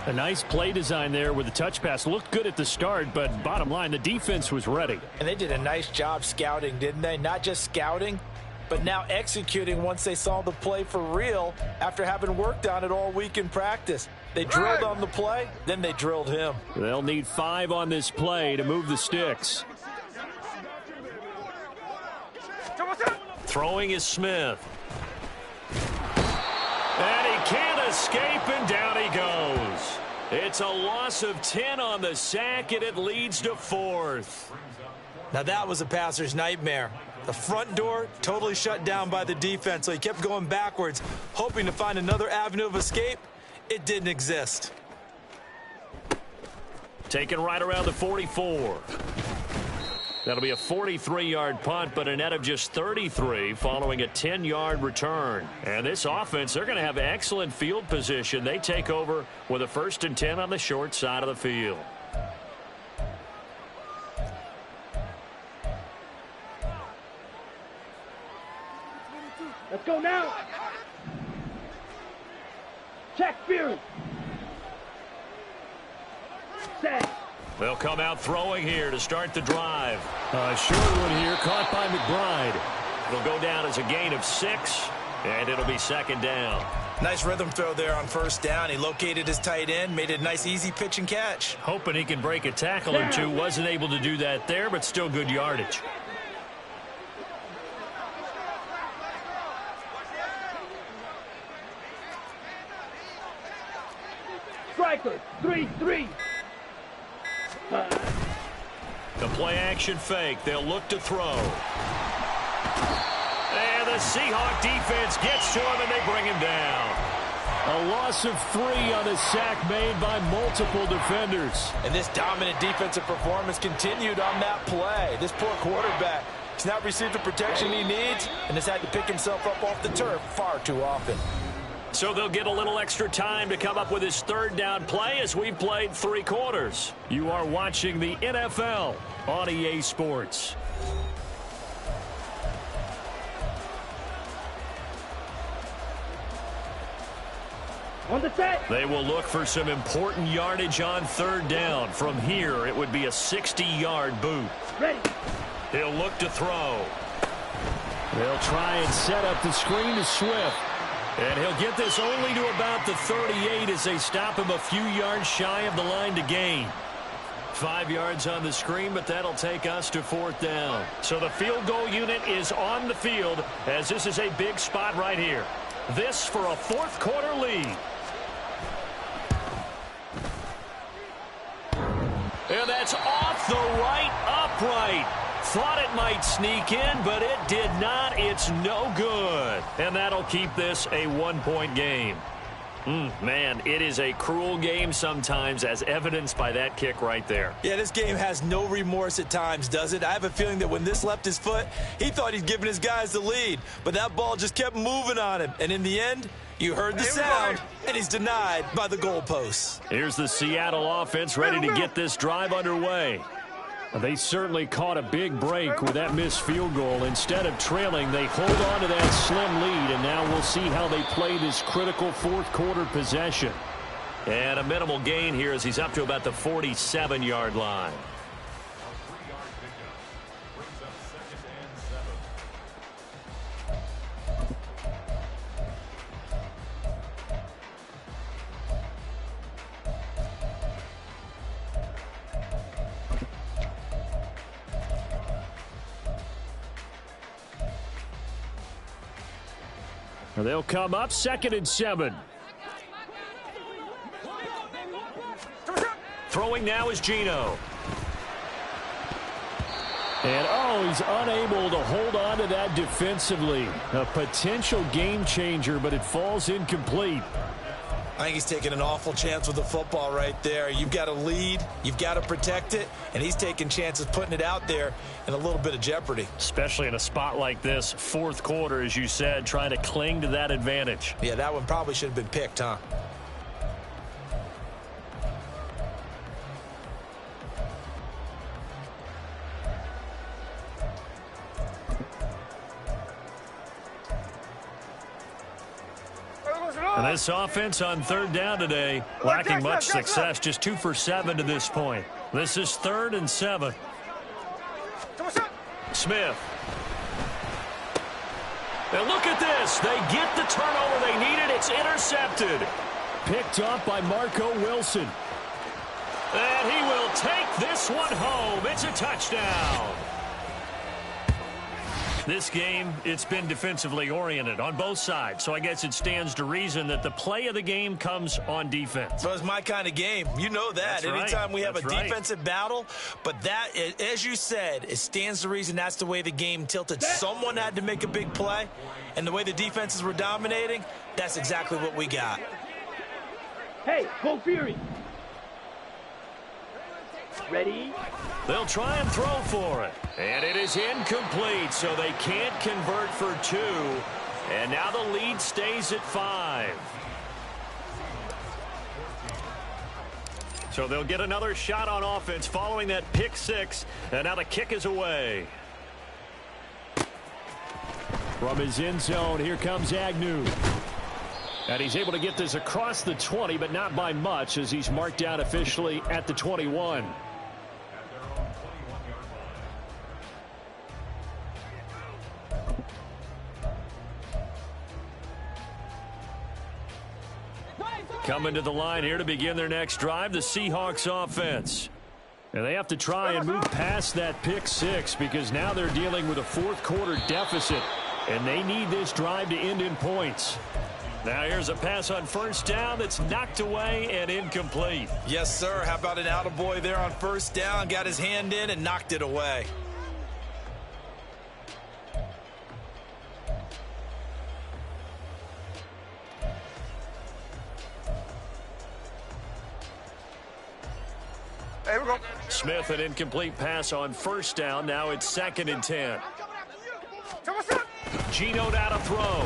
Speaker 2: A nice play design there with the touch pass. Looked good at the start, but bottom line, the defense was ready.
Speaker 5: And they did a nice job scouting, didn't they? Not just scouting, but now executing once they saw the play for real after having worked on it all week in practice. They drilled on the play, then they drilled him.
Speaker 2: They'll need 5 on this play to move the sticks.
Speaker 1: Throwing is Smith. And he can't escape, and down he goes. It's a loss of 10 on the sack, and it leads to 4th.
Speaker 5: Now that was a passer's nightmare. The front door totally shut down by the defense, so he kept going backwards, hoping to find another avenue of escape. It didn't exist.
Speaker 1: Taken right around the 44. That'll be a 43-yard punt, but a net of just 33 following a 10-yard return. And this offense, they're going to have excellent field position. They take over with a 1st and 10 on the short side of the field.
Speaker 3: Let's go now. Check Fury. Set.
Speaker 1: They'll come out throwing here to start the drive.
Speaker 2: A short one here, caught by McBride.
Speaker 1: It'll go down as a gain of 6, and it'll be 2nd down.
Speaker 5: Nice rhythm throw there on 1st down. He located his tight end, made it a nice easy pitch and catch.
Speaker 1: Hoping he can break a tackle or two. Wasn't able to do that there, but still good yardage.
Speaker 3: Striker. 3-3.
Speaker 1: The play-action fake. They'll look to throw. And the Seahawk defense gets to him, and they bring him down.
Speaker 2: A loss of 3 on a sack made by multiple defenders.
Speaker 5: And this dominant defensive performance continued on that play. This poor quarterback has not received the protection he needs and has had to pick himself up off the turf far too often.
Speaker 1: So they'll get a little extra time to come up with his 3rd down play as we've played 3 quarters. You are watching the NFL on EA Sports.
Speaker 3: On the set.
Speaker 1: They will look for some important yardage on 3rd down. From here, it would be a 60-yard boot.
Speaker 3: Ready.
Speaker 1: He'll look to throw.
Speaker 2: They'll try and set up the screen to Swift.
Speaker 1: And he'll get this only to about the 38 as they stop him a few yards shy of the line to gain. 5 yards on the screen, but that'll take us to 4th down. So the field goal unit is on the field as this is a big spot right here. This for a 4th quarter lead. And that's off the right upright. Thought it might sneak in, but it did not. It's no good. And that'll keep this a 1-point game. Man, it is a cruel game sometimes, as evidenced by that kick right there.
Speaker 5: Yeah, this game has no remorse at times, does it? I have a feeling that when this left his foot, he thought he'd given his guys the lead. But that ball just kept moving on him. And in the end, you heard the sound, and he's denied by the goalposts.
Speaker 1: Here's the Seattle offense ready to get this drive underway.
Speaker 2: They certainly caught a big break with that missed field goal. Instead of trailing, they hold on to that slim lead, and now we'll see how they play this critical 4th quarter possession.
Speaker 1: And a minimal gain here as he's up to about the 47-yard line.
Speaker 2: They'll come up 2nd and 7.
Speaker 1: Throwing now is Geno.
Speaker 2: And, he's unable to hold on to that defensively. A potential game changer, but it falls incomplete.
Speaker 5: I think he's taking an awful chance with the football right there. You've got to lead, you've got to protect it, and he's taking chances putting it out there in a little bit of jeopardy.
Speaker 1: Especially in a spot like this, 4th quarter, as you said, trying to cling to that advantage.
Speaker 5: Yeah, that one probably should have been picked, huh?
Speaker 1: And this offense on 3rd down today, lacking much success, just 2 for 7 to this point. This is 3rd and 7. Smith. And look at this. They get the turnover they needed. It's intercepted.
Speaker 2: Picked up by Marco Wilson.
Speaker 1: And he will take this one home. It's a touchdown. This game, it's been defensively oriented on both sides, so I guess it stands to reason that the play of the game comes on defense.
Speaker 5: So it's my kind of game. You know that.
Speaker 1: That's right.
Speaker 5: Anytime we have a
Speaker 1: That's right.
Speaker 5: defensive battle, but that, as you said, it stands to reason that's the way the game tilted. Someone had to make a big play, and the way the defenses were dominating, that's exactly what we got.
Speaker 3: Hey, go Fury. Ready?
Speaker 1: They'll try and throw for it. And it is incomplete, so they can't convert for 2. And now the lead stays at 5. So they'll get another shot on offense following that pick 6. And now the kick is away.
Speaker 2: From his end zone, here comes Agnew. And he's able to get this across the 20, but not by much, as he's marked out officially at the 21.
Speaker 1: Coming to the line here to begin their next drive, the Seahawks offense.
Speaker 2: And they have to try and move past that pick 6 because now they're dealing with a 4th quarter deficit, and they need this drive to end in points.
Speaker 1: Now here's a pass on 1st down that's knocked away and incomplete.
Speaker 5: Yes, sir. How about an attaboy there on 1st down? Got his hand in and knocked it away.
Speaker 3: Hey, we go.
Speaker 1: Smith, an incomplete pass on 1st down. Now it's 2nd and 10. Geno now to throw.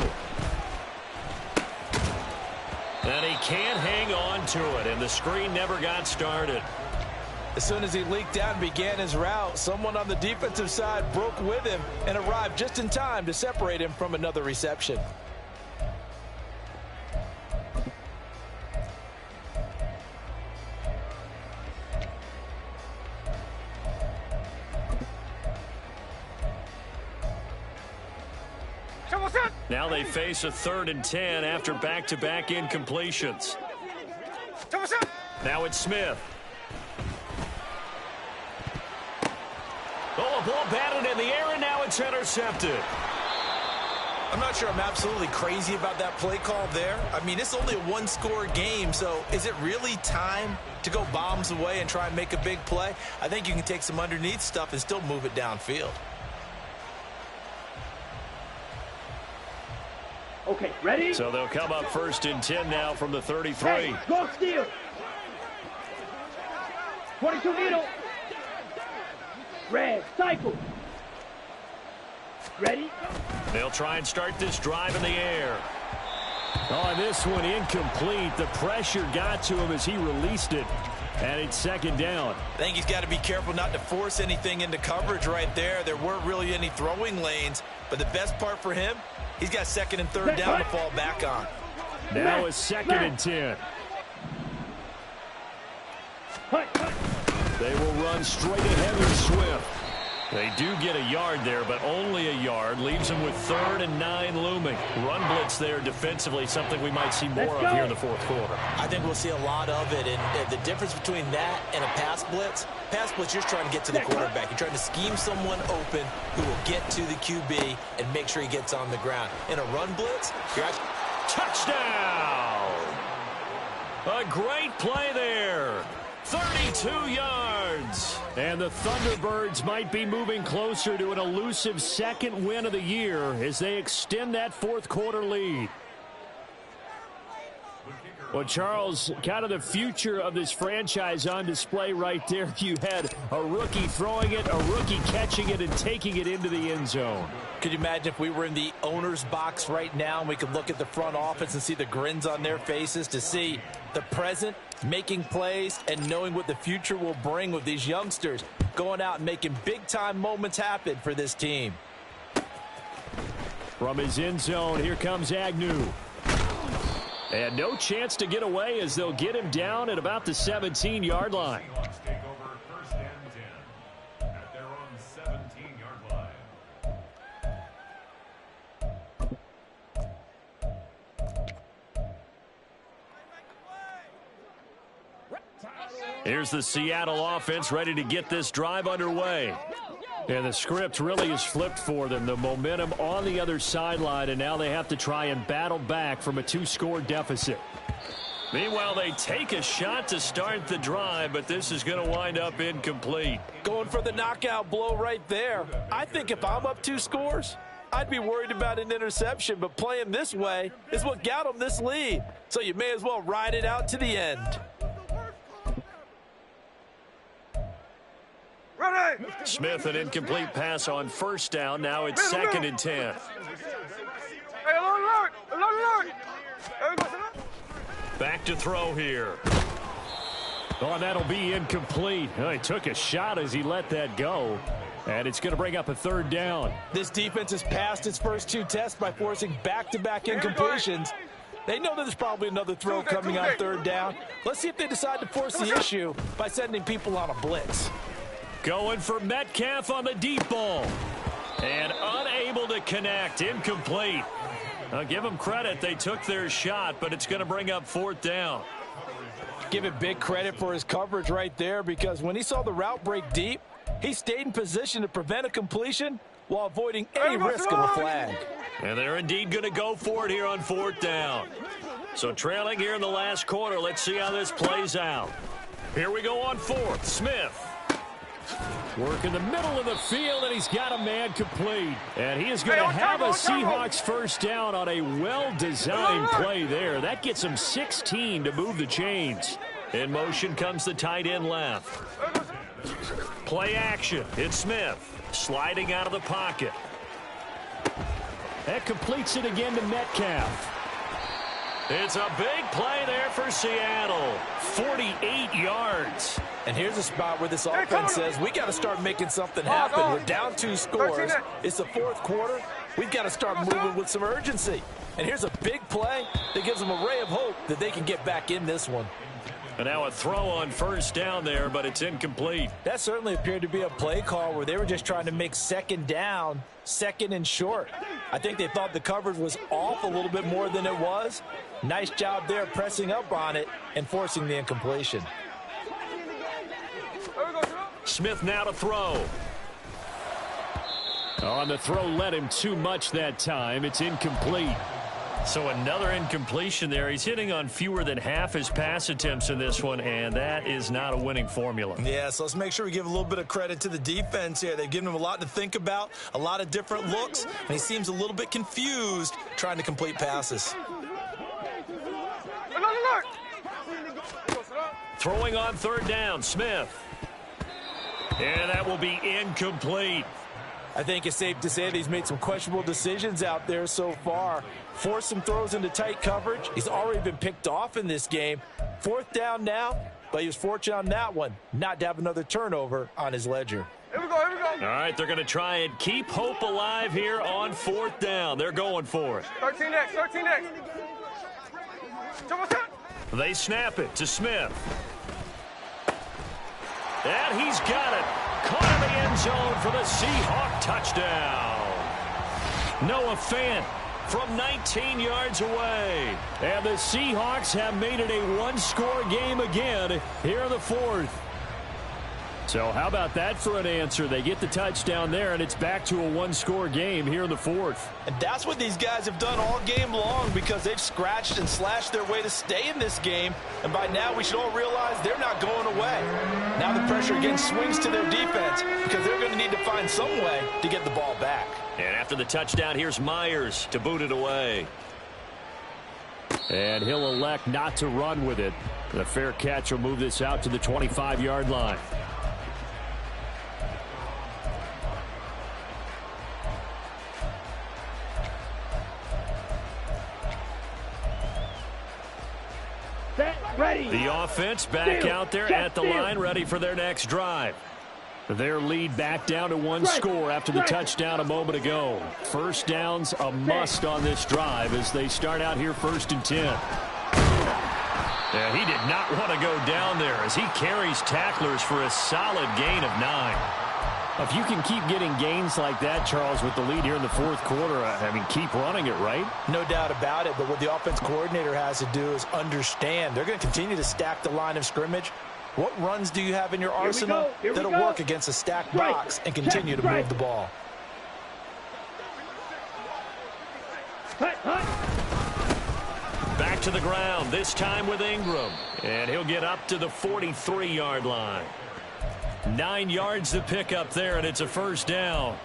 Speaker 1: And he can't hang on to it, and the screen never got started.
Speaker 5: As soon as he leaked out and began his route, someone on the defensive side broke with him and arrived just in time to separate him from another reception.
Speaker 1: Now they face a 3rd and 10 after back-to-back incompletions. Now it's Smith. Oh, a ball batted in the air, and now it's intercepted.
Speaker 4: I'm not sure I'm absolutely crazy about that play call there. I mean, it's only a one-score game, so is it really time to go bombs away and try and make a big play? I think you can take some underneath stuff and still move it downfield.
Speaker 3: Okay, ready?
Speaker 1: So they'll come up 1st and 10 now from the 33.
Speaker 3: Hey, go steal. 22 middle. Red, cycle. Ready?
Speaker 1: They'll try and start this drive in the air.
Speaker 2: Oh, this one incomplete. The pressure got to him as he released it. And it's 2nd down.
Speaker 4: I think he's got to be careful not to force anything into coverage right there. There weren't really any throwing lanes. But the best part for him, he's got 2nd and 3rd down to fall back on.
Speaker 2: Now it's 2nd and 10. They will run straight ahead with Swift.
Speaker 1: They do get a yard there, but only a yard. Leaves them with 3rd and 9 looming. Run blitz there defensively, something we might see more of here in the 4th quarter.
Speaker 4: I think we'll see a lot of it. And the difference between that and a pass blitz, you're just trying to get to the quarterback. You're trying to scheme someone open who will get to the QB and make sure he gets on the ground. In a run blitz, you're actually...
Speaker 1: Touchdown! A great play there. 32 yards.
Speaker 2: And the Thunderbirds might be moving closer to an elusive 2nd win of the year as they extend that 4th quarter lead. Well, Charles, kind of the future of this franchise on display right there. You had a rookie throwing it, a rookie catching it, and taking it into the end zone.
Speaker 4: Could you imagine if we were in the owner's box right now and we could look at the front office and see the grins on their faces, to see the present making plays and knowing what the future will bring with these youngsters going out and making big-time moments happen for this team.
Speaker 2: From his end zone, here comes Agnew. And no chance to get away as they'll get him down at about the 17-yard line.
Speaker 6: Take over 1st and 10 at their own 17-yard line.
Speaker 1: Here's the Seattle offense ready to get this drive underway.
Speaker 2: And the script really is flipped for them. The momentum on the other sideline, and now they have to try and battle back from a 2-score deficit.
Speaker 1: Meanwhile, they take a shot to start the drive, but this is going to wind up incomplete.
Speaker 5: Going for the knockout blow right there. I think if I'm up 2 scores, I'd be worried about an interception, but playing this way is what got them this lead. So you may as well ride it out to the end.
Speaker 1: Smith, an incomplete pass on 1st down. Now it's 2nd and 10. Back to throw here.
Speaker 2: Oh, that'll be incomplete. Oh, he took a shot as he let that go. And it's going to bring up a 3rd down.
Speaker 5: This defense has passed its first 2 tests by forcing back-to-back incompletions. They know that there's probably another throw coming on 3rd down. Let's see if they decide to force the issue by sending people on a blitz.
Speaker 1: Going for Metcalf on the deep ball. And unable to connect. Incomplete. I'll give them credit. They took their shot, but it's going to bring up 4th down.
Speaker 5: Give it big credit for his coverage right there, because when he saw the route break deep, he stayed in position to prevent a completion while avoiding any risk of a flag.
Speaker 1: And they're indeed going to go for it here on 4th down. So trailing here in the last quarter. Let's see how this plays out. Here we go on 4th. Smith.
Speaker 2: Work in the middle of the field, and he's got a man complete. And he is going to have a Seahawks 1st down on a well-designed play there. That gets him 16 to move the chains.
Speaker 1: In motion comes the tight end left. Play action. It's Smith sliding out of the pocket.
Speaker 2: That completes it again to Metcalf.
Speaker 1: It's a big play there for Seattle. 48 yards.
Speaker 5: And here's a spot where this offense says, we got to start making something happen. We're down 2 scores. It's the 4th quarter. We've got to start moving with some urgency. And here's a big play that gives them a ray of hope that they can get back in this one.
Speaker 1: And now a throw on first down there, but it's incomplete.
Speaker 5: That certainly appeared to be a play call where they were just trying to make second down, second and short. I think they thought the coverage was off a little bit more than it was. Nice job there pressing up on it and forcing the incompletion.
Speaker 1: Smith now to throw.
Speaker 2: On the throw, led him too much that time. It's incomplete.
Speaker 1: So another incompletion there. He's hitting on fewer than half his pass attempts in this one, and that is not a winning formula.
Speaker 4: Yeah, so let's make sure we give a little bit of credit to the defense here. They've given him a lot to think about, a lot of different looks, and he seems a little bit confused trying to complete passes.
Speaker 1: Throwing on third down, Smith. And that will be incomplete.
Speaker 5: I think it's safe to say that he's made some questionable decisions out there so far. Forced some throws into tight coverage. He's already been picked off in this game. Fourth down now, but he was fortunate on that one not to have another turnover on his ledger.
Speaker 3: Here we go, here we go.
Speaker 1: All right, they're going to try and keep hope alive here on fourth down. They're going for it.
Speaker 3: 13 next, 13 next.
Speaker 1: They snap it to Smith. And he's got it. Caught in the end zone for the Seahawk touchdown. Noah Fant from 19 yards away.
Speaker 2: And the Seahawks have made it a one-score game again here in the fourth. So how about that for an answer? They get the touchdown there, and it's back to a one-score game here in the fourth.
Speaker 5: And that's what these guys have done all game long because they've scratched and slashed their way to stay in this game. And by now, we should all realize they're not going away. Now the pressure again swings to their defense because they're going to need to find some way to get the ball back.
Speaker 1: And after the touchdown, here's Myers to boot it away.
Speaker 2: And he'll elect not to run with it. The fair catch will move this out to the 25-yard line.
Speaker 3: Ready.
Speaker 1: The offense back out there at the line, ready for their next drive.
Speaker 2: Their lead back down to one score after the touchdown a moment ago. First down's a must on this drive as they start out here 1st and 10.
Speaker 1: Yeah, he did not want to go down there as he carries tacklers for a solid gain of 9.
Speaker 2: If you can keep getting gains like that, Charles, with the lead here in the fourth quarter, I mean, keep running it, right?
Speaker 5: No doubt about it, but what the offense coordinator has to do is understand. They're going to continue to stack the line of scrimmage. What runs do you have in your arsenal that'll work against a stacked box and continue to move the ball?
Speaker 1: Back to the ground, this time with Ingram. And he'll get up to the 43-yard line. 9 yards to pick up there, and it's a first down.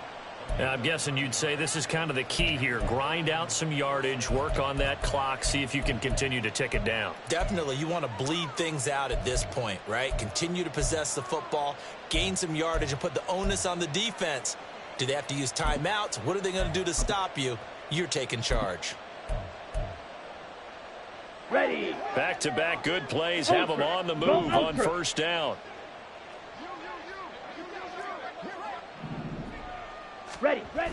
Speaker 1: And I'm guessing you'd say this is kind of the key here. Grind out some yardage, work on that clock, see if you can continue to tick it down.
Speaker 4: Definitely, you want to bleed things out at this point, right? Continue to possess the football, gain some yardage, and put the onus on the defense. Do they have to use timeouts? What are they going to do to stop you? You're taking charge.
Speaker 3: Ready.
Speaker 1: Back-to-back good plays have them on the move on first down.
Speaker 3: Ready, ready.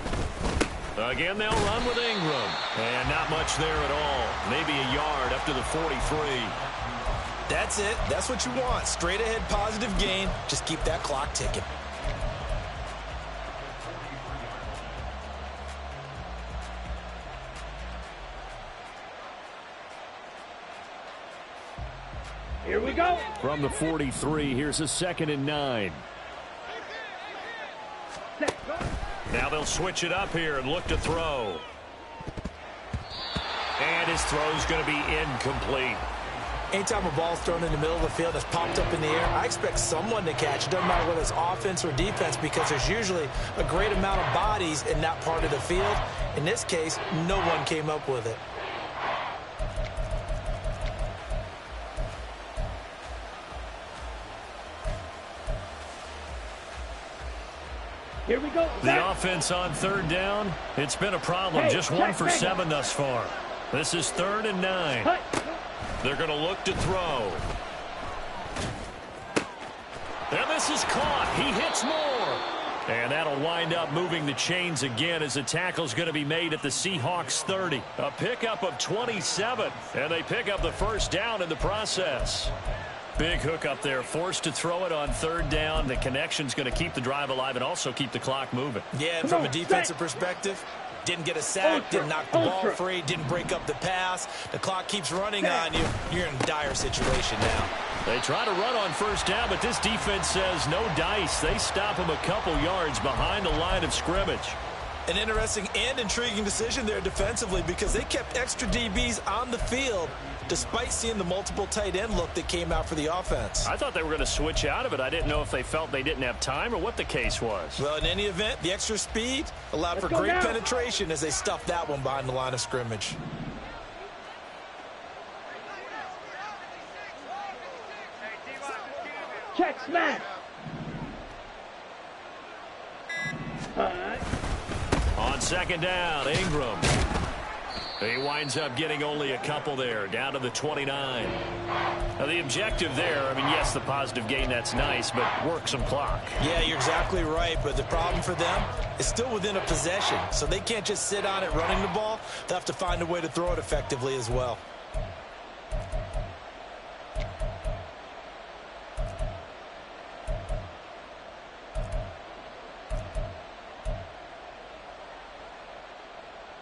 Speaker 1: Again, they'll run with Ingram. And not much there at all. Maybe a yard up to the 43.
Speaker 4: That's it. That's what you want. Straight ahead positive gain. Just keep that clock ticking.
Speaker 3: Here we go.
Speaker 2: From the 43, here's a 2nd and 9.
Speaker 1: Now they'll switch it up here and look to throw. And his throw's going to be incomplete.
Speaker 5: Anytime a ball's thrown in the middle of the field that's popped up in the air, I expect someone to catch. It doesn't matter whether it's offense or defense because there's usually a great amount of bodies in that part of the field. In this case, no one came up with it.
Speaker 3: Here we go.
Speaker 1: The offense on third down, it's been a problem. Just 1 for 7 thus far. This is 3rd and 9. They're going to look to throw. And this is caught. He hits more. And that'll wind up moving the chains again as the tackle's going to be made at the Seahawks 30. A pickup of 27. And they pick up the first down in the process. Big hook up there, forced to throw it on third down. The connection's going to keep the drive alive and also keep the clock moving.
Speaker 4: Yeah, and from a defensive perspective, didn't get a sack, didn't knock the ball free, didn't break up the pass. The clock keeps running on you. You're in a dire situation now.
Speaker 1: They try to run on first down, but this defense says no dice. They stop him a couple yards behind the line of scrimmage.
Speaker 4: An interesting and intriguing decision there defensively because they kept extra DBs on the field despite seeing the multiple tight end look that came out for the offense.
Speaker 1: I thought they were going to switch out of it. I didn't know if they felt they didn't have time or what the case was.
Speaker 4: Well, in any event, the extra speed allowed for great penetration as they stuffed that one behind the line of scrimmage.
Speaker 3: Check smash.
Speaker 1: On second down, Ingram. He winds up getting only a couple there, down to the 29. Now, the objective there, I mean, yes, the positive gain, that's nice, but work some clock.
Speaker 4: Yeah, you're exactly right, but the problem for them is still within a possession, so they can't just sit on it running the ball. They'll have to find a way to throw it effectively as well.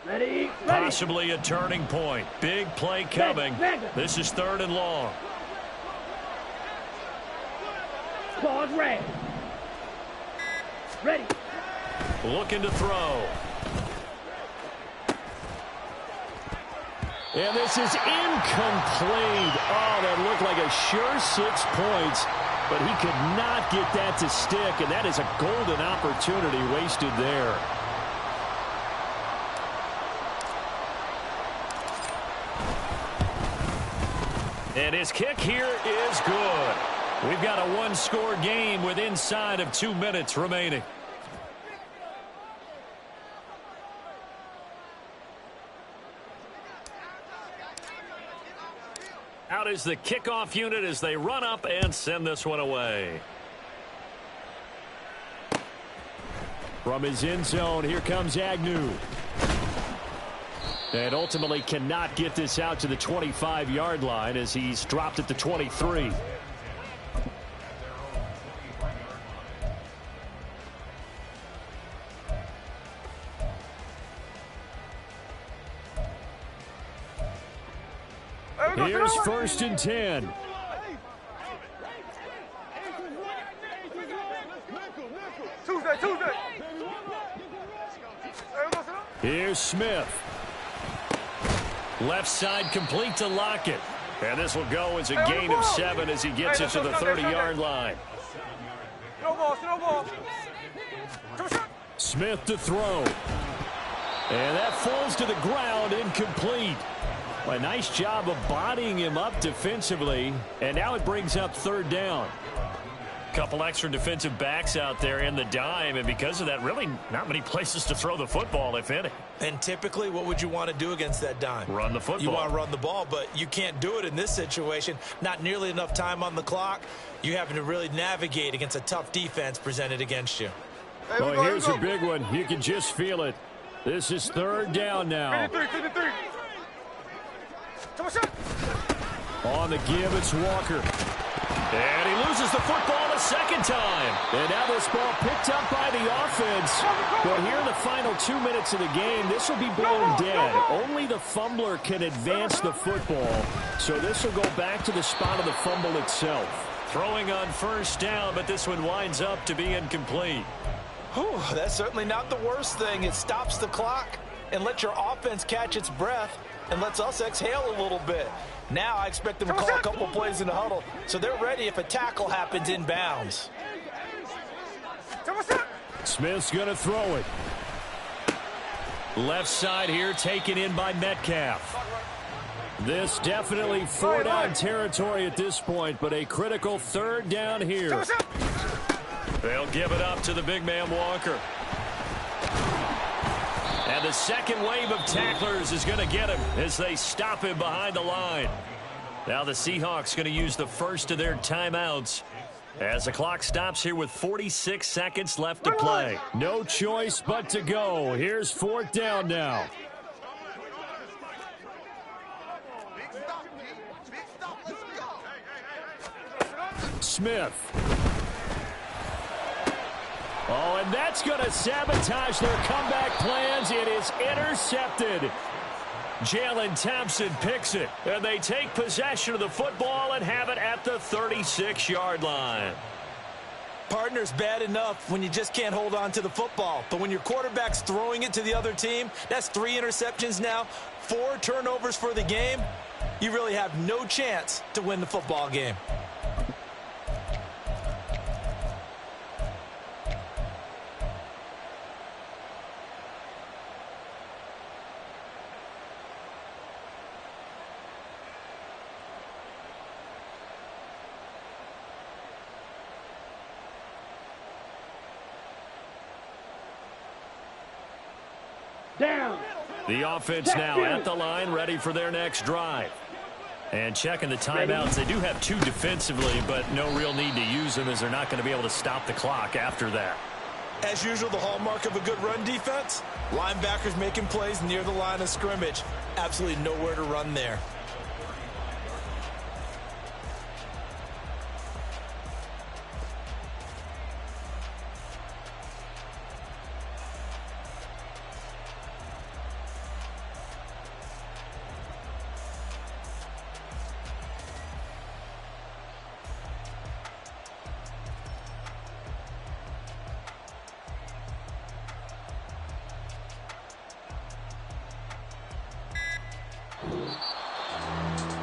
Speaker 3: Ready.
Speaker 1: Possibly a turning point. Big play coming. This is 3rd and long.
Speaker 3: Pause red. Ready.
Speaker 1: Looking to throw.
Speaker 2: And this is incomplete. Oh, that looked like a sure 6 points, but he could not get that to stick, and that is a golden opportunity wasted there.
Speaker 1: And his kick here is good. We've got a one-score game with inside of 2 minutes remaining. Out is the kickoff unit as they run up and send this one away.
Speaker 2: From his end zone, here comes Agnew. And ultimately cannot get this out to the 25-yard line as he's dropped at the 23. Here's 1st and 10. Here's Smith.
Speaker 1: Left side complete to Lockett. And this will go as a gain of 7 as he gets it to the 30-yard line.
Speaker 2: Smith to throw. And that falls to the ground, incomplete. A nice job of bodying him up defensively. And now it brings up 3rd down.
Speaker 1: Couple extra defensive backs out there in the dime, and because of that, really not many places to throw the football, if any.
Speaker 4: And typically, what would you want to do against that dime?
Speaker 1: Run the football.
Speaker 4: You want to run the ball, but you can't do it in this situation. Not nearly enough time on the clock. You having to really navigate against a tough defense presented against you.
Speaker 2: Well, here's a big one. You can just feel it. This is 3rd down now. On the give, it's Walker.
Speaker 1: And he loses the football a second time.
Speaker 2: And now this ball picked up by the offense. But here in the final 2 minutes of the game, this will be blown dead. Only the fumbler can advance the football. So this will go back to the spot of the fumble itself.
Speaker 1: Throwing on first down, but this one winds up to be incomplete.
Speaker 4: Whew, that's certainly not the worst thing. It stops the clock and lets your offense catch its breath and lets us exhale a little bit. Now I expect them to call a couple plays in the huddle, so they're ready if a tackle happens in bounds.
Speaker 2: Smith's going to throw it.
Speaker 1: Left side here taken in by Metcalf.
Speaker 2: This definitely 4-down territory at this point, but a critical 3rd down here.
Speaker 1: They'll give it up to the big man Walker. And the second wave of tacklers is going to get him as they stop him behind the line. Now the Seahawks going to use the first of their timeouts as the clock stops here with 46 seconds left to play.
Speaker 2: No choice but to go. Here's 4th down now. Smith. Oh, and that's going to sabotage their comeback plans. It is intercepted. Jalen Thompson picks it, and they take possession of the football and have it at the 36-yard line.
Speaker 4: Partner's bad enough when you just can't hold on to the football. But when your quarterback's throwing it to the other team, that's 3 interceptions now, 4 turnovers for the game. You really have no chance to win the football game.
Speaker 3: Down.
Speaker 1: The offense now at the line, ready for their next drive. And checking the timeouts, they do have 2 defensively, but no real need to use them as they're not going to be able to stop the clock after that.
Speaker 4: As usual, the hallmark of a good run defense, linebackers making plays near the line of scrimmage. Absolutely nowhere to run there.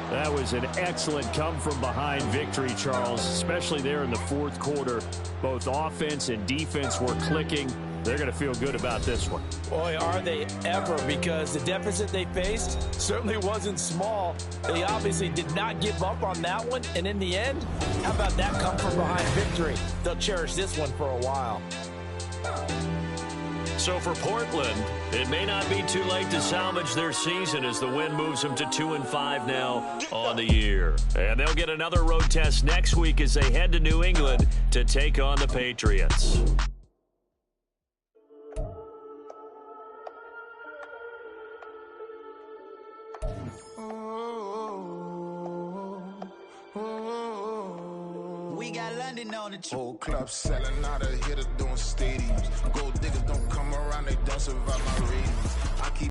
Speaker 2: That was an excellent come-from-behind victory, Charles, especially there in the fourth quarter. Both offense and defense were clicking. They're going to feel good about this one.
Speaker 5: Boy, are they ever, because the deficit they faced certainly wasn't small. They obviously did not give up on that one, and in the end, how about that come-from-behind victory? They'll cherish this one for a while.
Speaker 1: So for Portland, it may not be too late to salvage their season as the win moves them to 2-5 now on the year. And they'll get another road test next week as they head to New England to take on the Patriots.
Speaker 7: We got London on the
Speaker 8: Whole club selling out of here to doing stadiums. Gold diggers don't come around, they don't survive my ratings. I keep